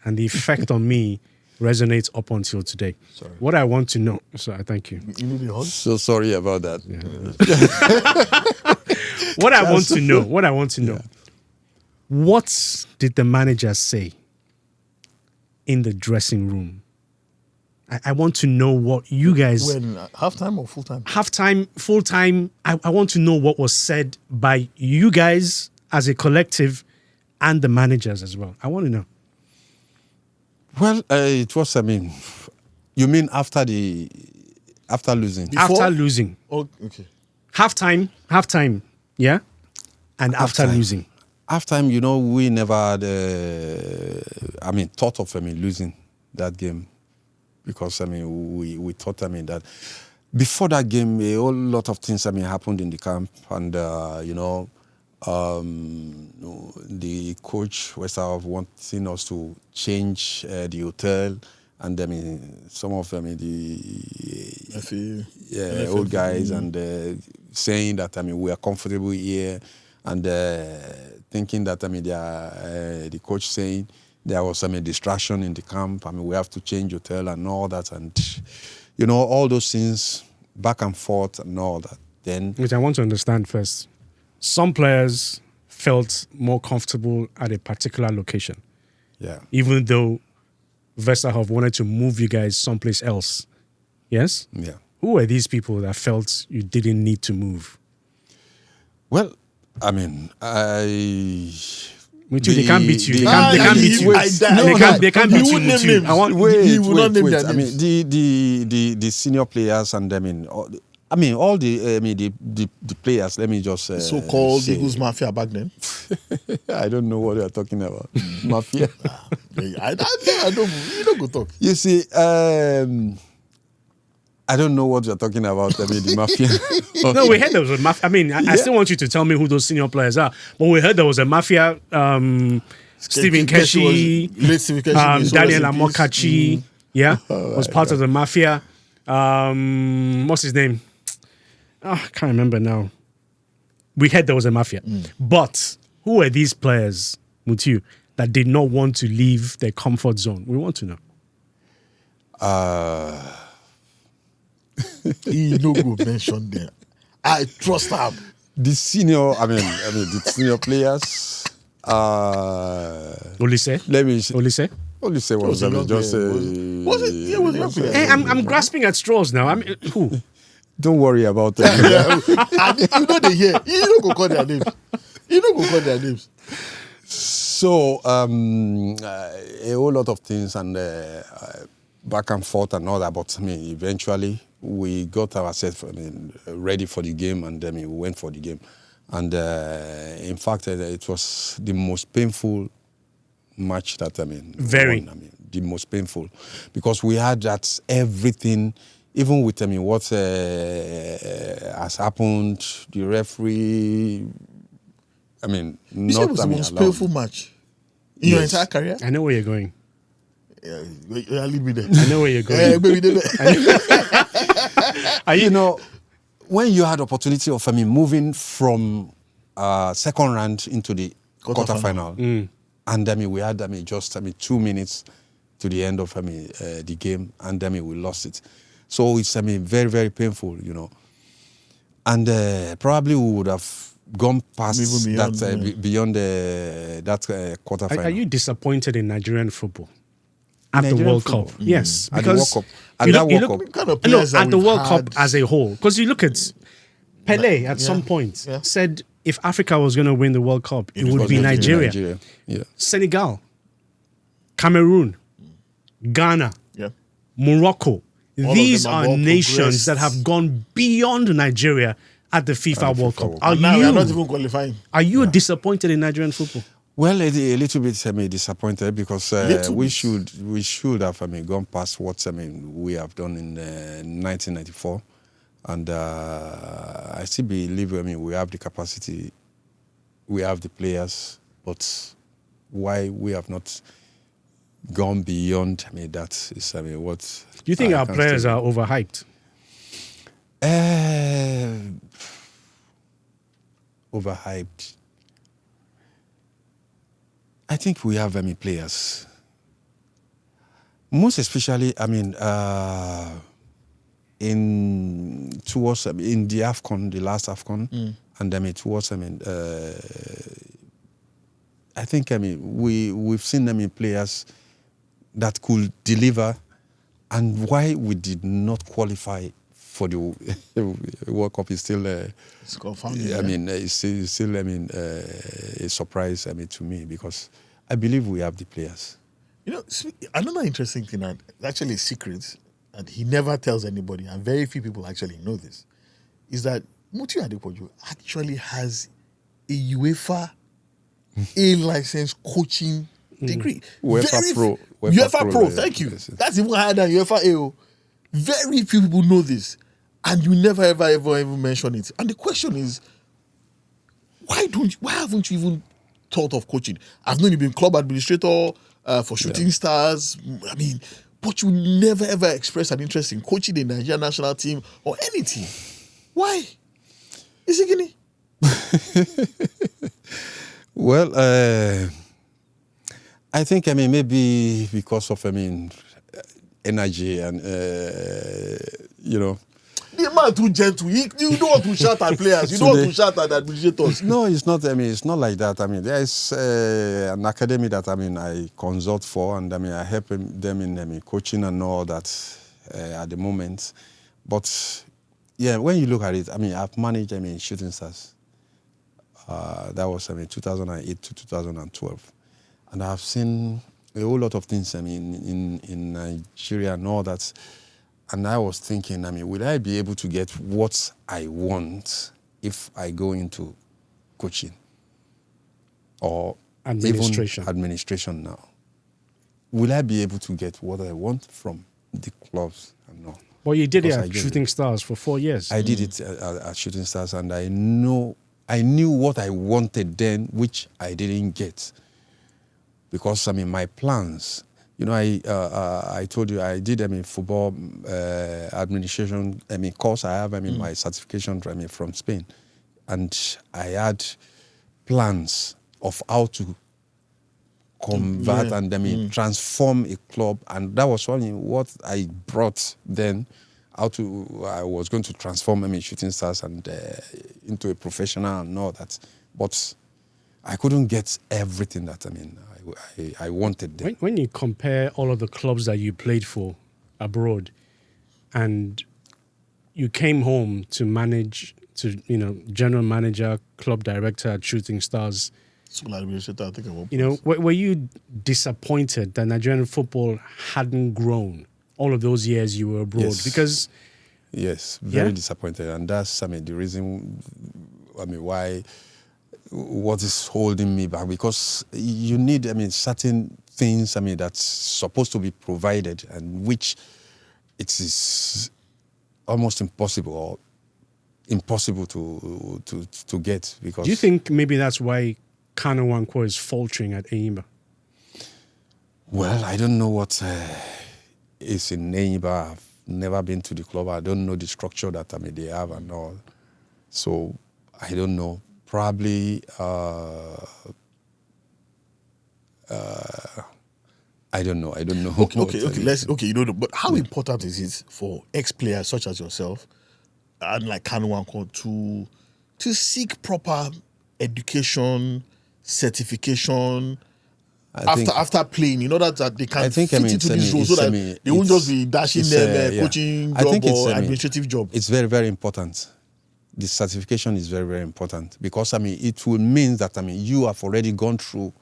and the effect on me resonates up until today. Sorry. What I want to know, thank you. You need a hug? So sorry about that. Yeah. What I want to know, what did the manager say in the dressing room? I want to know what you guys... When, halftime or full-time? Halftime, full-time. I want to know what was said by you guys as a collective and the managers as well. I want to know. Well, it was, you mean after losing? Before? After losing. Oh, okay. Halftime, yeah? And after Halftime. losing. Halftime, we never had, thought of, losing that game. Because, we thought, that before that game, a whole lot of things, happened in the camp. And, the coach Westerhof wanting us to change the hotel, and some of them the old guys and saying that we are comfortable here, and thinking that the coach saying there was some distraction in the camp. We have to change hotel and all that, and all those things back and forth and all that. Then, which I want to understand first. Some players felt more comfortable at a particular location. Yeah. Even though Westerhof wanted to move you guys someplace else. Yes? Yeah. Who were these people that felt you didn't need to move? Well, They can't beat you. They can't beat you. They can't beat you. Names. I want. He will not name their I names. the senior players and all the players. Let me just So-called say, Eagles Mafia back then. I don't know what you are talking about. Mafia. I don't. You don't go talk. You see, I don't know what you're talking about. The mafia. No, we heard there was a mafia. I still want you to tell me who those senior players are. But we heard there was a mafia. Stephen Keshi, Daniel Amokachi, was part of the mafia. What's his name? Oh, I can't remember now. We heard there was a mafia. But who were these players, Mutiu, that did not want to leave their comfort zone? We want to know. He no go mention them. I trust him. The senior, the senior players. Olise? Let me. Olise? Olise was just. Was it? Yeah, was it? Yeah. Hey, I'm grasping at straws now. Who? Don't worry about it. And they hear. You don't go call their names. So a whole lot of things, and back and forth and all that. But I mean, eventually we got ourselves ready for the game, and we went for the game. And in fact, it was the most painful match that Very. won, the most painful, because we had that everything. Even with what has happened, the referee. I mean, You said it was the most painful match in your entire career. I know where you're going. Yeah, leave me there. I know where you're going. You know, when you had opportunity of moving from second round into the quarterfinal, and we had just 2 minutes to the end of the game, and we lost it. So it's very, very painful, you know. And probably we would have gone past beyond that quarterfinal. Are you disappointed in Nigerian football at Nigerian the World football? Cup? Yes, At the because World Cup. At that World Cup. Kind of players that at the we've World had. Cup as a whole. Because you look at Pele at some point said if Africa was going to win the World Cup, it would be Nigeria. Yeah. Senegal, Cameroon, Ghana, Morocco. These are nations that have gone beyond Nigeria at the FIFA World Cup. Now we are not even qualifying. Are you disappointed in Nigerian football? Well, a little bit disappointed because we should have gone past what we have done in 1994, and I still believe we have the capacity, we have the players, but why we have not gone beyond that is what. Do you think our players are overhyped? Overhyped. I think we have players. Most especially, in towards in the AFCON, the last AFCON, and towards I think we've seen players that could deliver, and why we did not qualify for the World Cup is still. It's confounding. It's still a surprise. To me, because I believe we have the players. You know, another interesting thing, and actually a secret, and he never tells anybody, and very few people actually know this, is that Mutiu Adepoju actually has a UEFA A-license coaching degree. UEFA Pro. UEFA Pro, thank you. Yes. That's even higher than UEFA AO. Very few people know this, and you never, ever mention it. And the question is, why haven't you even thought of coaching? I've known you've been club administrator for Shooting Stars. But you never, ever expressed an interest in coaching the Nigerian national team or any team. Why? Is it Yekini? Well, I think maybe because of energy and The man too gentle. You don't want to shout at players. You don't want to shout at administrators. No, it's not. It's not like that. There is an academy that I consult for, and I help them in coaching and all that at the moment. But yeah, when you look at it, I've managed Shooting Stars. That was 2008 to 2012, and I've seen a whole lot of things in Nigeria and all that. And I was thinking, will I be able to get what I want if I go into coaching or administration? Even administration now. Will I be able to get what I want from the clubs and all? Well, you did it at Shooting Stars for 4 years. I did it at Shooting Stars, and I knew what I wanted then, which I didn't get. Because, my plans... I told you I did football administration course. I have my certification from Spain, and I had plans of how to convert and transform a club, and that was only what I brought then. I was going to transform Shooting Stars and into a professional and all that, but I couldn't get everything that I wanted them. When you compare all of the clubs that you played for abroad, and you came home to manage, general manager, club director at Shooting Stars, were you disappointed that Nigerian football hadn't grown all of those years you were abroad? Yes. Because Yes, very Yeah? disappointed, and that's the reason. Why? What is holding me back? Because you need certain things that's supposed to be provided, and which it is almost impossible to get. Because do you think maybe that's why Kanu Nwankwo is faltering at Enyimba? Well, I don't know what is in Enyimba. I've never been to the club. I don't know the structure that they have and all. So I don't know. Probably I don't know. Okay. You don't know. But how important is it for ex-players such as yourself and like Kanu Nwankwo to seek proper education, certification after playing, in order that they can fit into this role, so that they won't just be dashing them coaching job or administrative job? It's very, very important. The certification is very, very important, because it will mean that you have already gone through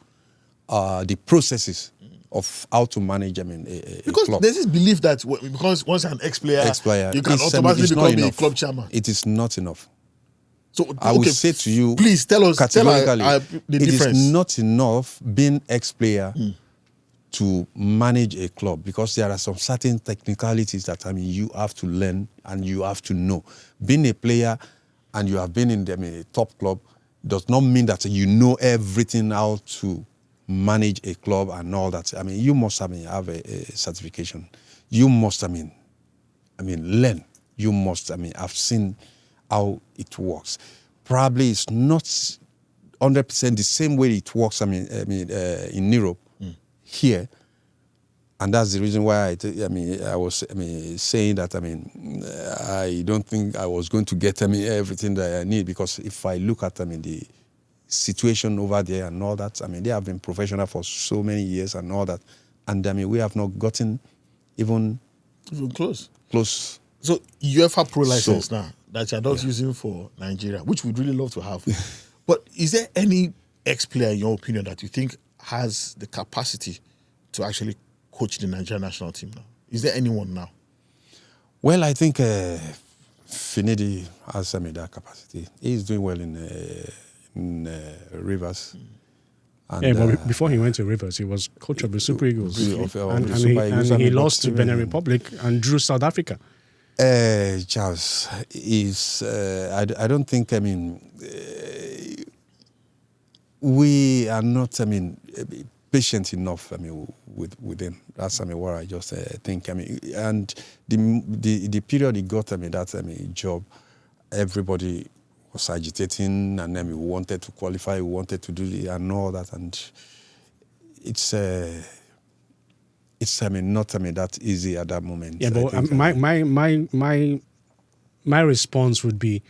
the processes of how to manage a because club. There's this belief that because once you're an ex-player, you can automatically become a club chairman. It is not enough. So I will say to you, please tell us categorically, the difference. It is not enough being ex-player to manage a club, because there are some certain technicalities that you have to learn and you have to know. Being a player and you have been in a top club does not mean that you know everything how to manage a club and all that. You must have a certification. You must learn. You must have seen how it works. Probably it's not 100% the same way it works in Europe here. And that's the reason why I was saying that I don't think I was going to get everything that I need, because if I look at the situation over there and all that, they have been professional for so many years and all that, and we have not gotten even close. So UEFA Pro license now that you're not using for Nigeria, which we'd really love to have. But is there any ex-player, in your opinion, that you think has the capacity to actually coach the Nigerian national team now? Is there anyone now? Well, I think Finidi has that capacity. He's doing well in Rivers. And, but before he went to Rivers, he was coach of the Super Eagles. And he lost to Benin Republic and drew South Africa. Charles, I don't think, we are not, patient enough, with him. That's, what I just think, and the period he got, that, job, everybody was agitating, and we wanted to qualify, we wanted to do it and all that, and it's not that easy at that moment. Yeah, but my response would be,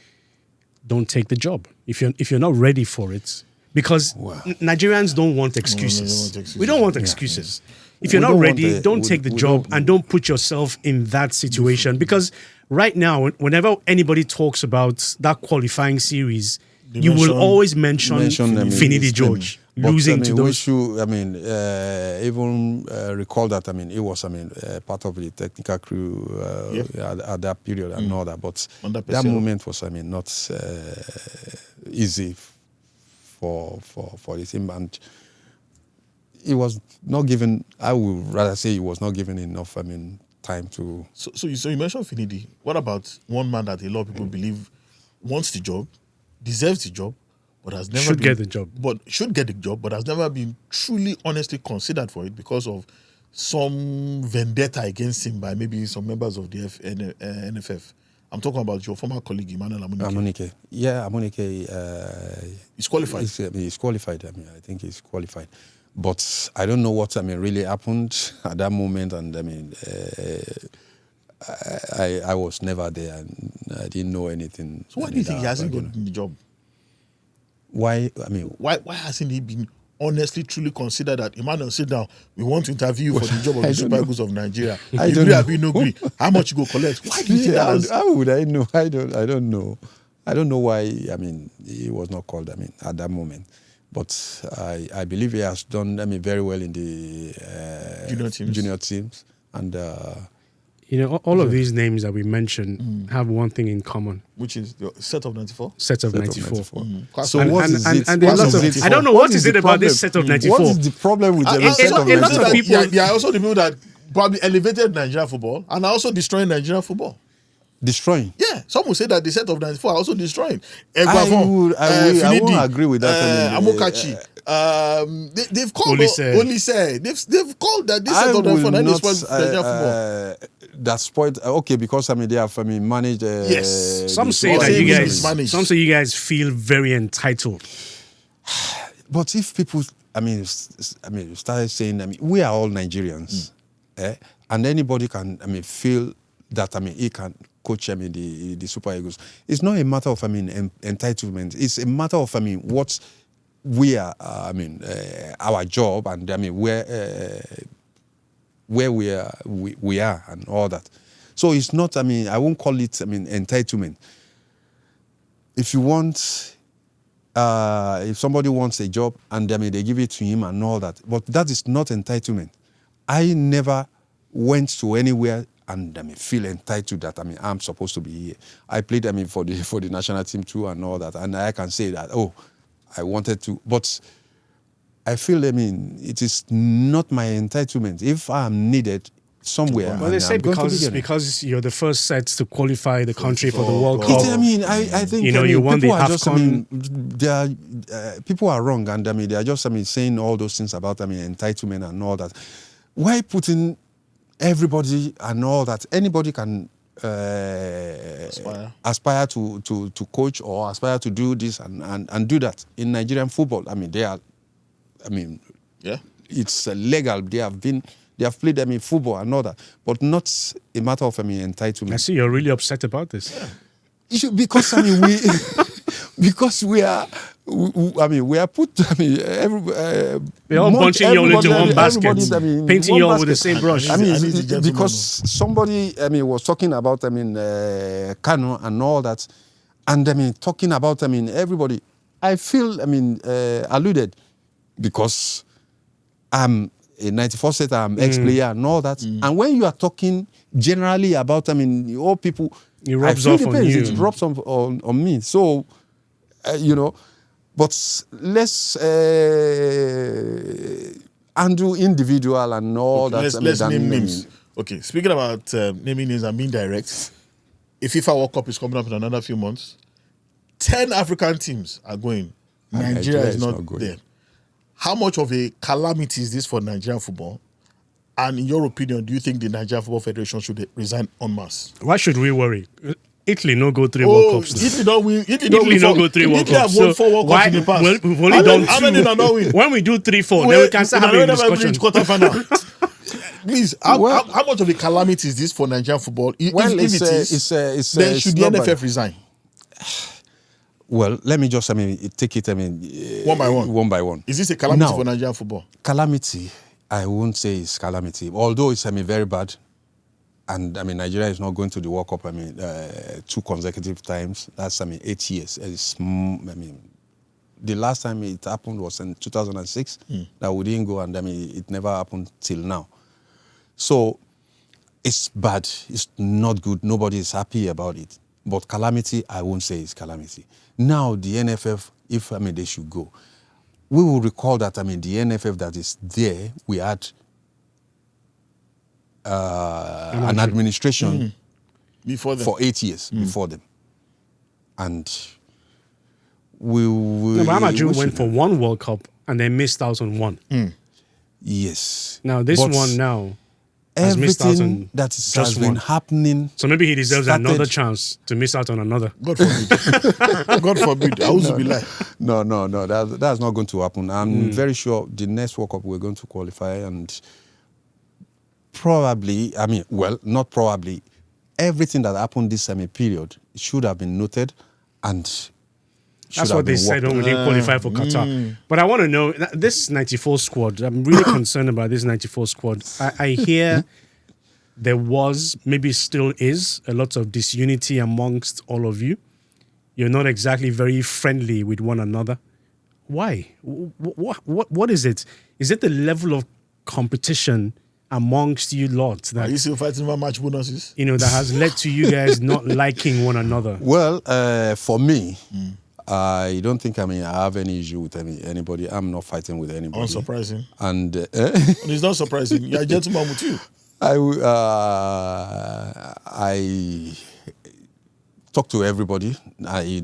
don't take the job if you're not ready for it, because Nigerians don't want excuses. We don't want excuses. If you're not ready, don't take the job and don't put yourself in that situation, because right now, whenever anybody talks about that qualifying series, you will always mention Finidi George losing to those. Even recall that it was part of the technical crew at that period and all that. But that moment was not easy for the team, and it was not given. I would rather say he was not given enough time to. So you mentioned Finidi. What about one man that a lot of people believe wants the job, deserves the job, but has never should get the job, but has never been truly, honestly considered for it because of some vendetta against him by maybe some members of the NFF? I'm talking about your former colleague Emmanuel Amunike. Yeah, Amunike. He's qualified. He's qualified. I think he's qualified. But I don't know what really happened at that moment, and I was never there, and I didn't know anything. So why do you think he hasn't gotten the job? Why? Why hasn't he been honestly, truly considered that Emmanuel, sit down, we want to interview you for the job of the Super Eagles of Nigeria? I don't know. How much you go collect? Why do you think that? How would I know? I don't know. I don't know why. He was not called. At that moment. But I believe he has done very well in the junior teams, and You know, all of these names that we mentioned have one thing in common. Which is the set of 94? Set of Set 94. of 94. Quite So fun. what is it? And there are What lots is of, it? I don't know What what is the it about this problem? set of 94. What is the problem with the set of a lot of 94? people- There are also the people that probably elevated Nigerian football and are also destroying Nigerian football. Destroying. Yeah, some will say that the set of 94 are also destroying. I won't Finidi, agree with that. Amokachi. They've called Olise. They've called that this I set of will 94 and they not, spoiled Nigerian football. that spoiled. Okay, because they have managed. Yes. Some the say Super that you Eagles. Eagles guys, managed. some say you guys feel very entitled. But if people, started saying, we are all Nigerians, and anybody can, feel that, he can coach, the Super Eagles. It's not a matter of, entitlement. It's a matter of, what we are, our job, and where we are, and all that. So it's not, I won't call it, entitlement. If you want, if somebody wants a job and they give it to him and all that, but that is not entitlement. I never went to anywhere and feel entitled that I'm supposed to be here. I played for the national team too and all that, and I can say that I wanted to, but I feel it is not my entitlement. If I'm needed somewhere, Well, they say because you're the first set to qualify the country for the World Cup. I think you won the people are just, AFCON. they are people are wrong, and they are just saying all those things about entitlement and all that. Why putting everybody and all that? Anybody can aspire to coach or aspire to do this and do that in Nigerian football. They are. Yeah. It's legal. They have played football and all that, but not a matter of entitlement. I see you're really upset about this. Yeah. Because we are put. We're all bunching you all into one basket, painting you all with the same brush. Because somebody was talking about Kano and all that, and talking about everybody. I feel alluded because I'm a 94 setter, I'm ex-player and all that. And when you are talking generally about all people, it rubs off on you. It rubs on me. So but let's undo individual and all that. Let's name names. Okay, speaking about naming names and being direct, a FIFA World Cup is coming up in another few months. 10 African teams are going. Nigeria is not going there. How much of a calamity is this for Nigerian football? And in your opinion, do you think the Nigerian Football Federation should resign en masse? Why should we worry? Italy no go 3 World Cups. Italy don't win. Italy no go 3 World Cups. Italy have won 4 World Cups in the past. Well, we've only done 2. How many did not win? When we do 3-4, then we can start having a discussion. Quarterfinal. Please, how much of a calamity is this for Nigerian football? If it is, then should the NFF resign? Well, let me just take it one by one. Is this a calamity for Nigerian football? Calamity, I won't say it's calamity. Although it's very bad. And Nigeria is not going to the World Cup 2 consecutive times. That's 8 years. It's, the last time it happened was in 2006 that we didn't go, and it never happened till now. So it's bad. It's not good. Nobody is happy about it. But calamity, I won't say it's calamity. Now the NFF, if they should go, we will recall that the NFF that is there, we had an administration before them. for 8 years before them, and but Anazodo went for 1 World Cup and they missed out on 1. Yes. Now this one has missed out on has been happening. So maybe he deserves another chance to miss out on another. God forbid. God forbid. I also be like. No. That's not going to happen. I'm very sure the next World Cup we're going to qualify, and probably, not probably, everything that happened this period should have been noted, and that's what they said when we didn't qualify for Qatar. But I want to know, this 94 squad, I'm really concerned about this 94 squad. I hear there was, maybe still is, a lot of disunity amongst all of you. You're not exactly very friendly with one another. Why? What is it? Is it the level of competition amongst you lot Are you that, still fighting over match bonuses? that has led to you guys not liking one another? Well, for me, I don't think I have any issue with anybody. I'm not fighting with anybody. Unsurprising. And It's not surprising. You're a gentleman with you. I talk to everybody. I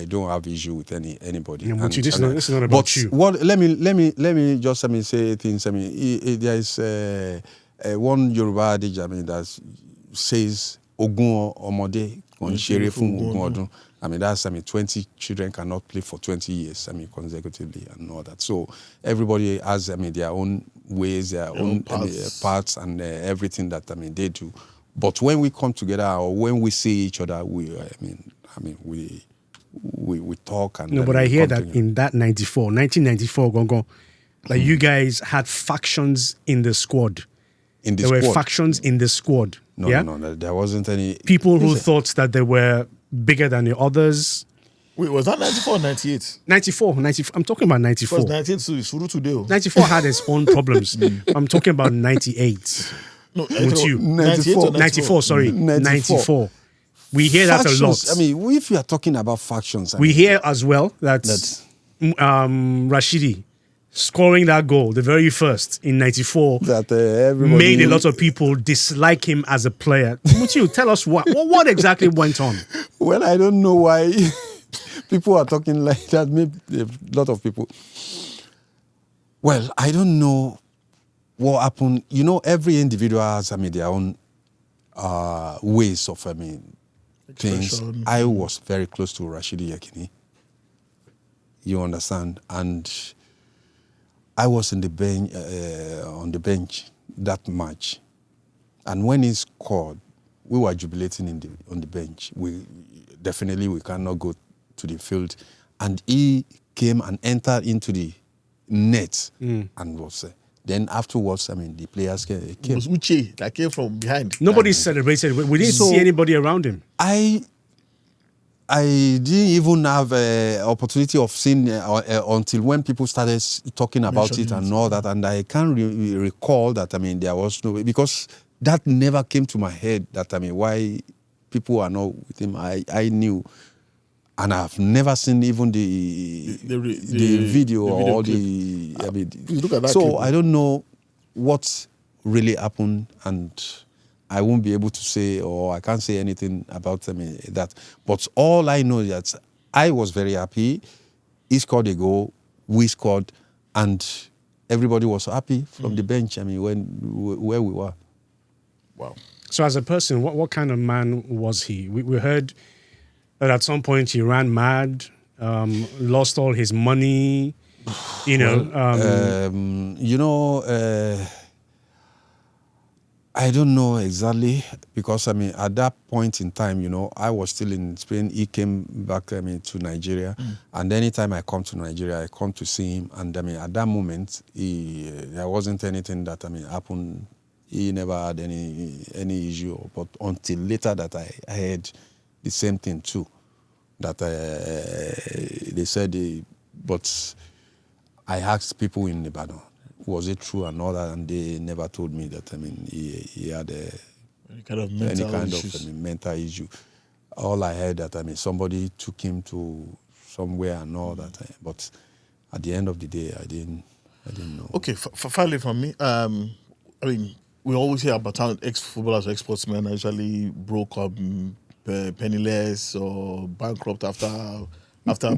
don't have issue with anybody. Yeah, Mutiu, this is not about you. What? Let me just say things. There is one Yoruba adage that says "Ogun omode kon sere fun ogun odun." That's 20 children cannot play for 20 years. Consecutively and all that. So everybody has their own ways, their own parts, and everything that they do. But when we come together or when we see each other, we talk and. No, but I hear that in that 1994, Gongo, like you guys had factions in the squad. There were factions in the squad. No, there wasn't any. People who thought that they were bigger than the others. Wait, was that 94 or 98? 94. I'm talking about 94. Because 98 is Suru today. 94 had its own problems. I'm talking about 98. No, Mutiu. 94, sorry. 94. We hear factions, that a lot. If you are talking about factions, we hear as well that Rashidi scoring that goal, the very first in 94, that everybody made a lot of people dislike him as a player. Mutiu, tell us what exactly went on. Well, I don't know why people are talking like that. Maybe a lot of people. Well, I don't know what happened. Every individual has their own ways of things. I was very close to Rashidi Yekini. You understand? And I was in the bench on the bench that match, and when he scored, we were jubilating on the bench. We cannot go to the field, and he came and entered into the net and was. Then afterwards, the players came. It was Uche that came from behind. Nobody celebrated. We didn't see anybody around him. I didn't even have an opportunity of seeing until when people started talking about it and all that. And I can't recall that, there was no... Because that never came to my head that, why people are not with him. I knew. And I've never seen even the video or the... look at that so clip. I don't know what really happened, and I won't be able to say, or I can't say anything about that. But all I know is that I was very happy. He scored a goal, we scored, and everybody was happy from the bench. Where we were. Wow. So as a person, what kind of man was he? We heard that at some point he ran mad, lost all his money, I don't know exactly because at that point in time, I was still in Spain. He came back to Nigeria, and anytime I come to Nigeria, I come to see him. And at that moment, there wasn't anything that happened. He never had any issue. But until later that I heard the same thing too, that they said. But I asked people in Ibadan, was it true and all that, and they never told me that he had any kind of mental issue. All I heard that somebody took him to somewhere and all that, but at the end of the day I didn't know. Okay, finally from me, we always hear about how ex-footballers or ex-sportsmen actually broke up penniless or bankrupt after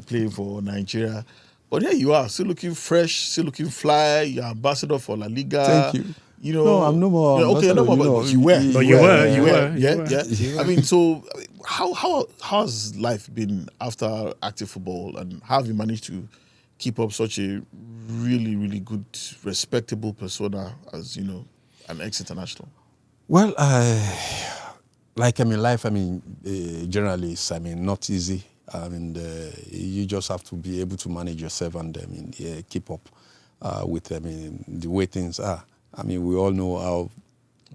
playing for Nigeria. But here you are, still looking fresh, still looking fly. You're ambassador for La Liga. Thank you. No, I'm no more. Okay, no more. But you were. You were. Yeah. So how has life been after active football, and how have you managed to keep up such a really, really good, respectable persona as an ex-international? Well, life. Generally, it's not easy. You just have to be able to manage yourself and keep up with the way things are. We all know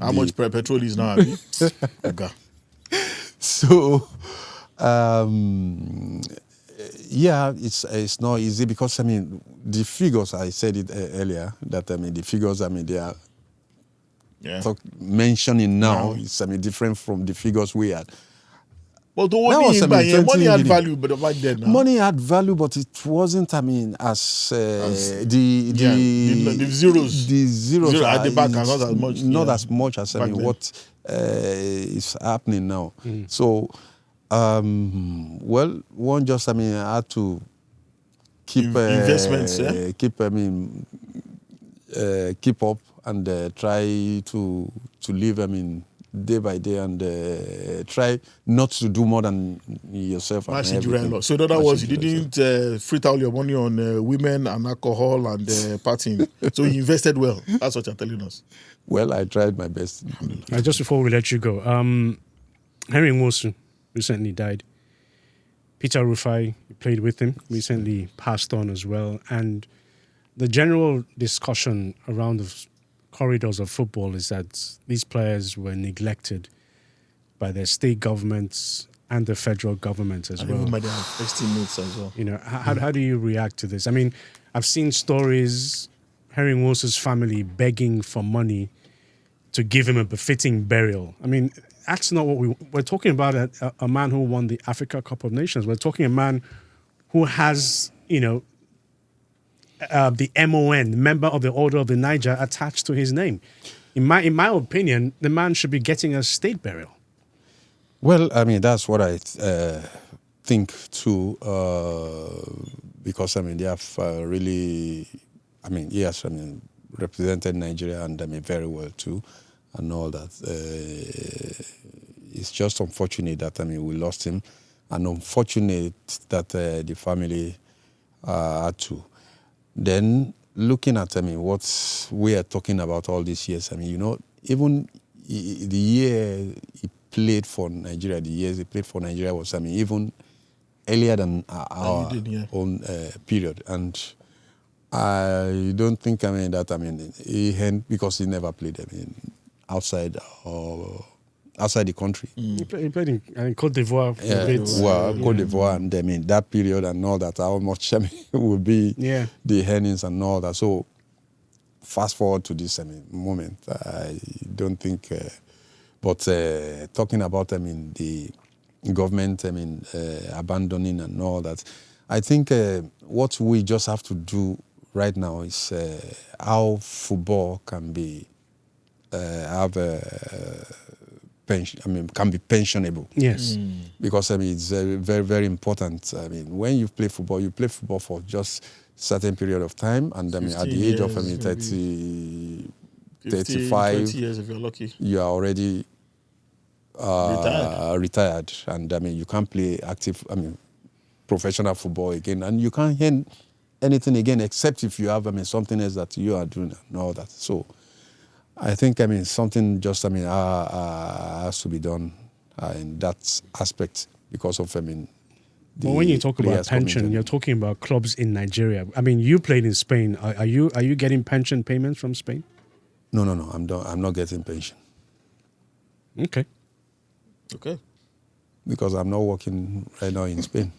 how much petrol is now. Okay. So, it's not easy because the figures, I said it earlier that the figures they are mentioning now is different from the figures we had. Well, the That was, money 20 had million. value, but back then, Money had value, but it wasn't. As the zeros. The zeros Zero at are- the back are is not as much. Not as much as Back then. what is happening now. So, one just had to keep Investments, keep up and try to live. Day by day, and try not to do more than yourself. And everything. So in other words, you didn't frit all your money on women and alcohol and partying. So you invested well. That's what you're telling us. Well, I tried my best. Just before we let you go, Henry Nwosu recently died. Peter Rufai, you played with him, recently passed on as well. And the general discussion around the corridors of football is that these players were neglected by their state governments and the federal government as well. Even by their estimates as well. How do you react to this? I've seen stories, Henry Nwosu's family begging for money to give him a befitting burial. That's not what we're talking about. A man who won the Africa Cup of Nations. We're talking a man who has, the MON, member of the Order of the Niger, attached to his name. In my opinion, the man should be getting a state burial. Well, that's what I think too, because they have really, he has represented Nigeria and very well too, and all that. It's just unfortunate that we lost him, and unfortunate that the family had to. Then looking at what we are talking about all these years, even the year he played for Nigeria, the years he played for Nigeria was even earlier than our own period, and I don't think that he had, because he never played outside the country. He played in Côte d'Ivoire for a bit. Côte d'Ivoire, and that period and all that, how much would be the earnings and all that. So fast forward to this moment, I don't think. But talking about the government, abandoning and all that, I think what we just have to do right now is how football can be can be pensionable. Yes. Because it's very, very important. When you play football for just certain period of time, and at the age of 30, 35, 20 years if you're lucky, you are already retired, and you can't play active, professional football again, and you can't earn anything again except if you have something else that you are doing and all that. So I think something just has to be done in that aspect, because of but when you talk about pension, you're talking about clubs in Nigeria. You played in Spain. Are you getting pension payments from Spain? No. I'm not getting pension. Okay. Because I'm not working right now in Spain.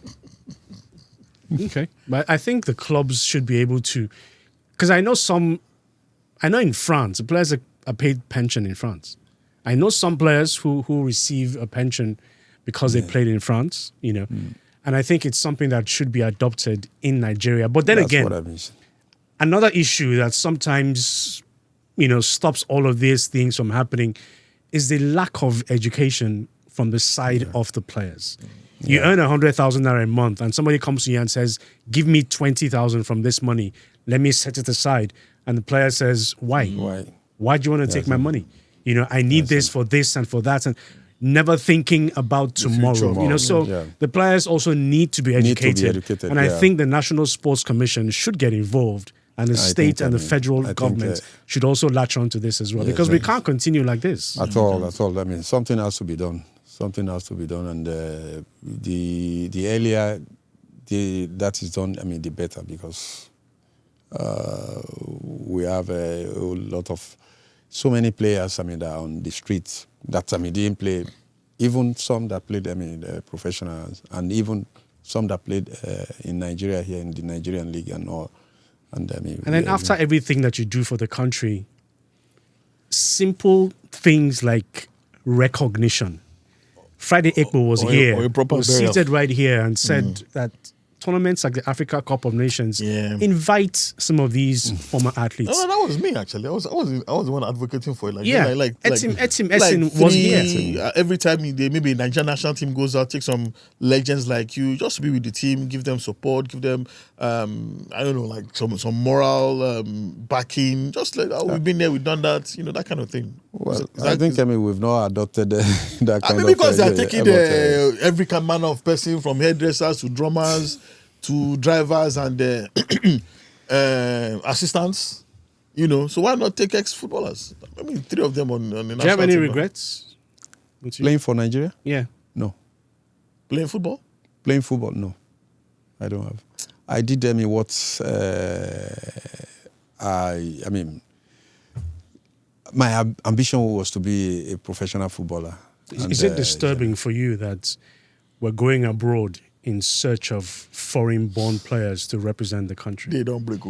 Okay, but I think the clubs should be able to, because I know in France, the players are paid pension in France. I know some players who receive a pension because they played in France, and I think it's something that should be adopted in Nigeria. But then That's again, what I mean. Another issue that sometimes, stops all of these things from happening is the lack of education from the side of the players. You earn 100,000 naira a month, and somebody comes to you and says, "Give me 20,000 from this money. Let me set it aside." And the player says, "Why? Why do you want to take my money? I need this for this and for that," and never thinking about tomorrow. So the players also need to be educated. And I think the National Sports Commission should get involved, and the state and the federal government should also latch on to this as well, because we can't continue like this. At all. Something has to be done. And the earlier that is done, the better, because we have a lot of so many players, that are on the streets that didn't play, even some that played, professionals, and even some that played in Nigeria here in the Nigerian league and all. And then after everything that you do for the country, simple things like recognition. Friday Ekpo was or here, a proper was burial. seated right here and said that tournaments like the Africa Cup of Nations invite some of these former athletes. No, that was me actually. I was the one advocating for it. Like, Yeah, like Etim was here. Every time maybe a Nigerian national team goes out, take some legends like you, just to be with the team, give them support, give them I don't know, like some moral backing. Just like we've been there, we've done that, that kind of thing. Well, I think we've not adopted that kind of. Because they are taking every manner of person, from hairdressers to drummers to drivers and assistants. So why not take ex-footballers? I mean, 3 of them on the national team. Do you have any regrets? Playing for Nigeria? Yeah. No. Playing football? Playing football? No. I don't have. I did what I mean, my ambition was to be a professional footballer. Is it disturbing for you that we're going abroad in search of foreign-born players to represent the country? They don't break.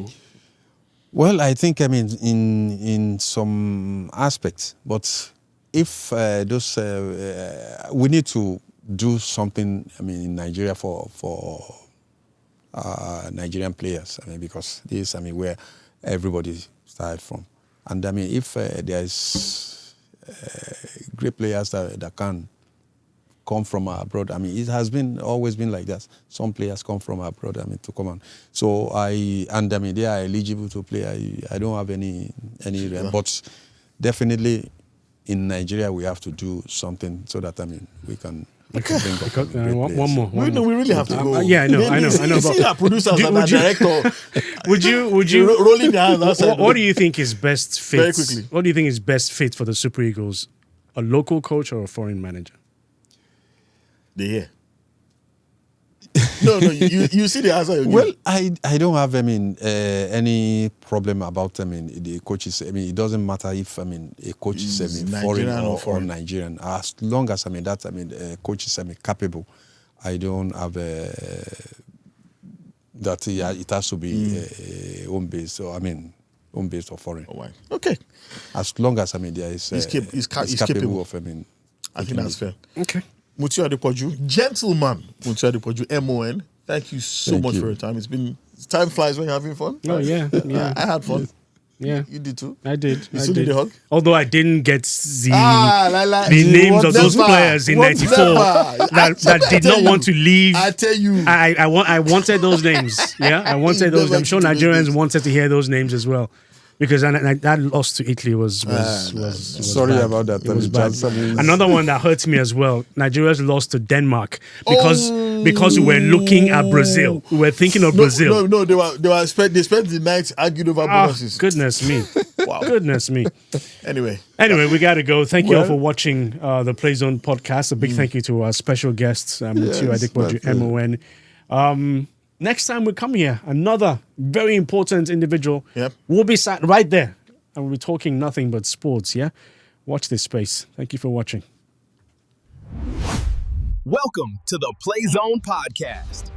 Well, I think, in some aspects, but if those, we need to do something, in Nigeria for Nigerian players, because this, where everybody started from. And if there's great players that can come from abroad, it has always been like that. Some players come from abroad, to come on. So they are eligible to play. I don't have any, but definitely in Nigeria we have to do something so that we can. One more. We really have to go. Yeah, I know. You see our producers and our director. Would you rolling their hands outside? What do you think is best fit? Very quickly. What do you think is best fit for the Super Eagles? A local coach or a foreign manager? No, you see the answer. Well, I don't have any problem about the coaches. It doesn't matter if a coach is foreign or Nigerian, as long as that coach is capable. I don't have that it has to be home based or home based or foreign. Oh, right. Okay. As long as there is he's capable of I think that's fair. Okay. Mutiu Adepoju, gentleman, Mutiu Adepoju, MON. Thank you so much for your time. Time flies when you're having fun. Oh, yeah. I had fun. Yeah. You did too? I did. You still need a hug? Although I didn't get the names of those players in 94 that did not want to leave. I tell you. I wanted those names. Yeah, I wanted those. I'm sure Nigerians wanted to hear those names as well. Because that loss to Italy was sorry bad. about that. It was bad. Another one that hurts me as well. Nigeria's lost to Denmark because we were looking at Brazil. We were thinking of Brazil. No, they spent the night arguing over bonuses. Goodness me. Wow. Goodness me. Anyway, we got to go. Thank you all for watching the Playzone podcast. A big thank you to our special guests, Mutiu Adepoju, MON. Next time we come here, another very important individual will be sat right there and we'll be talking nothing but sports, yeah? Watch this space. Thank you for watching. Welcome to the Playzone podcast.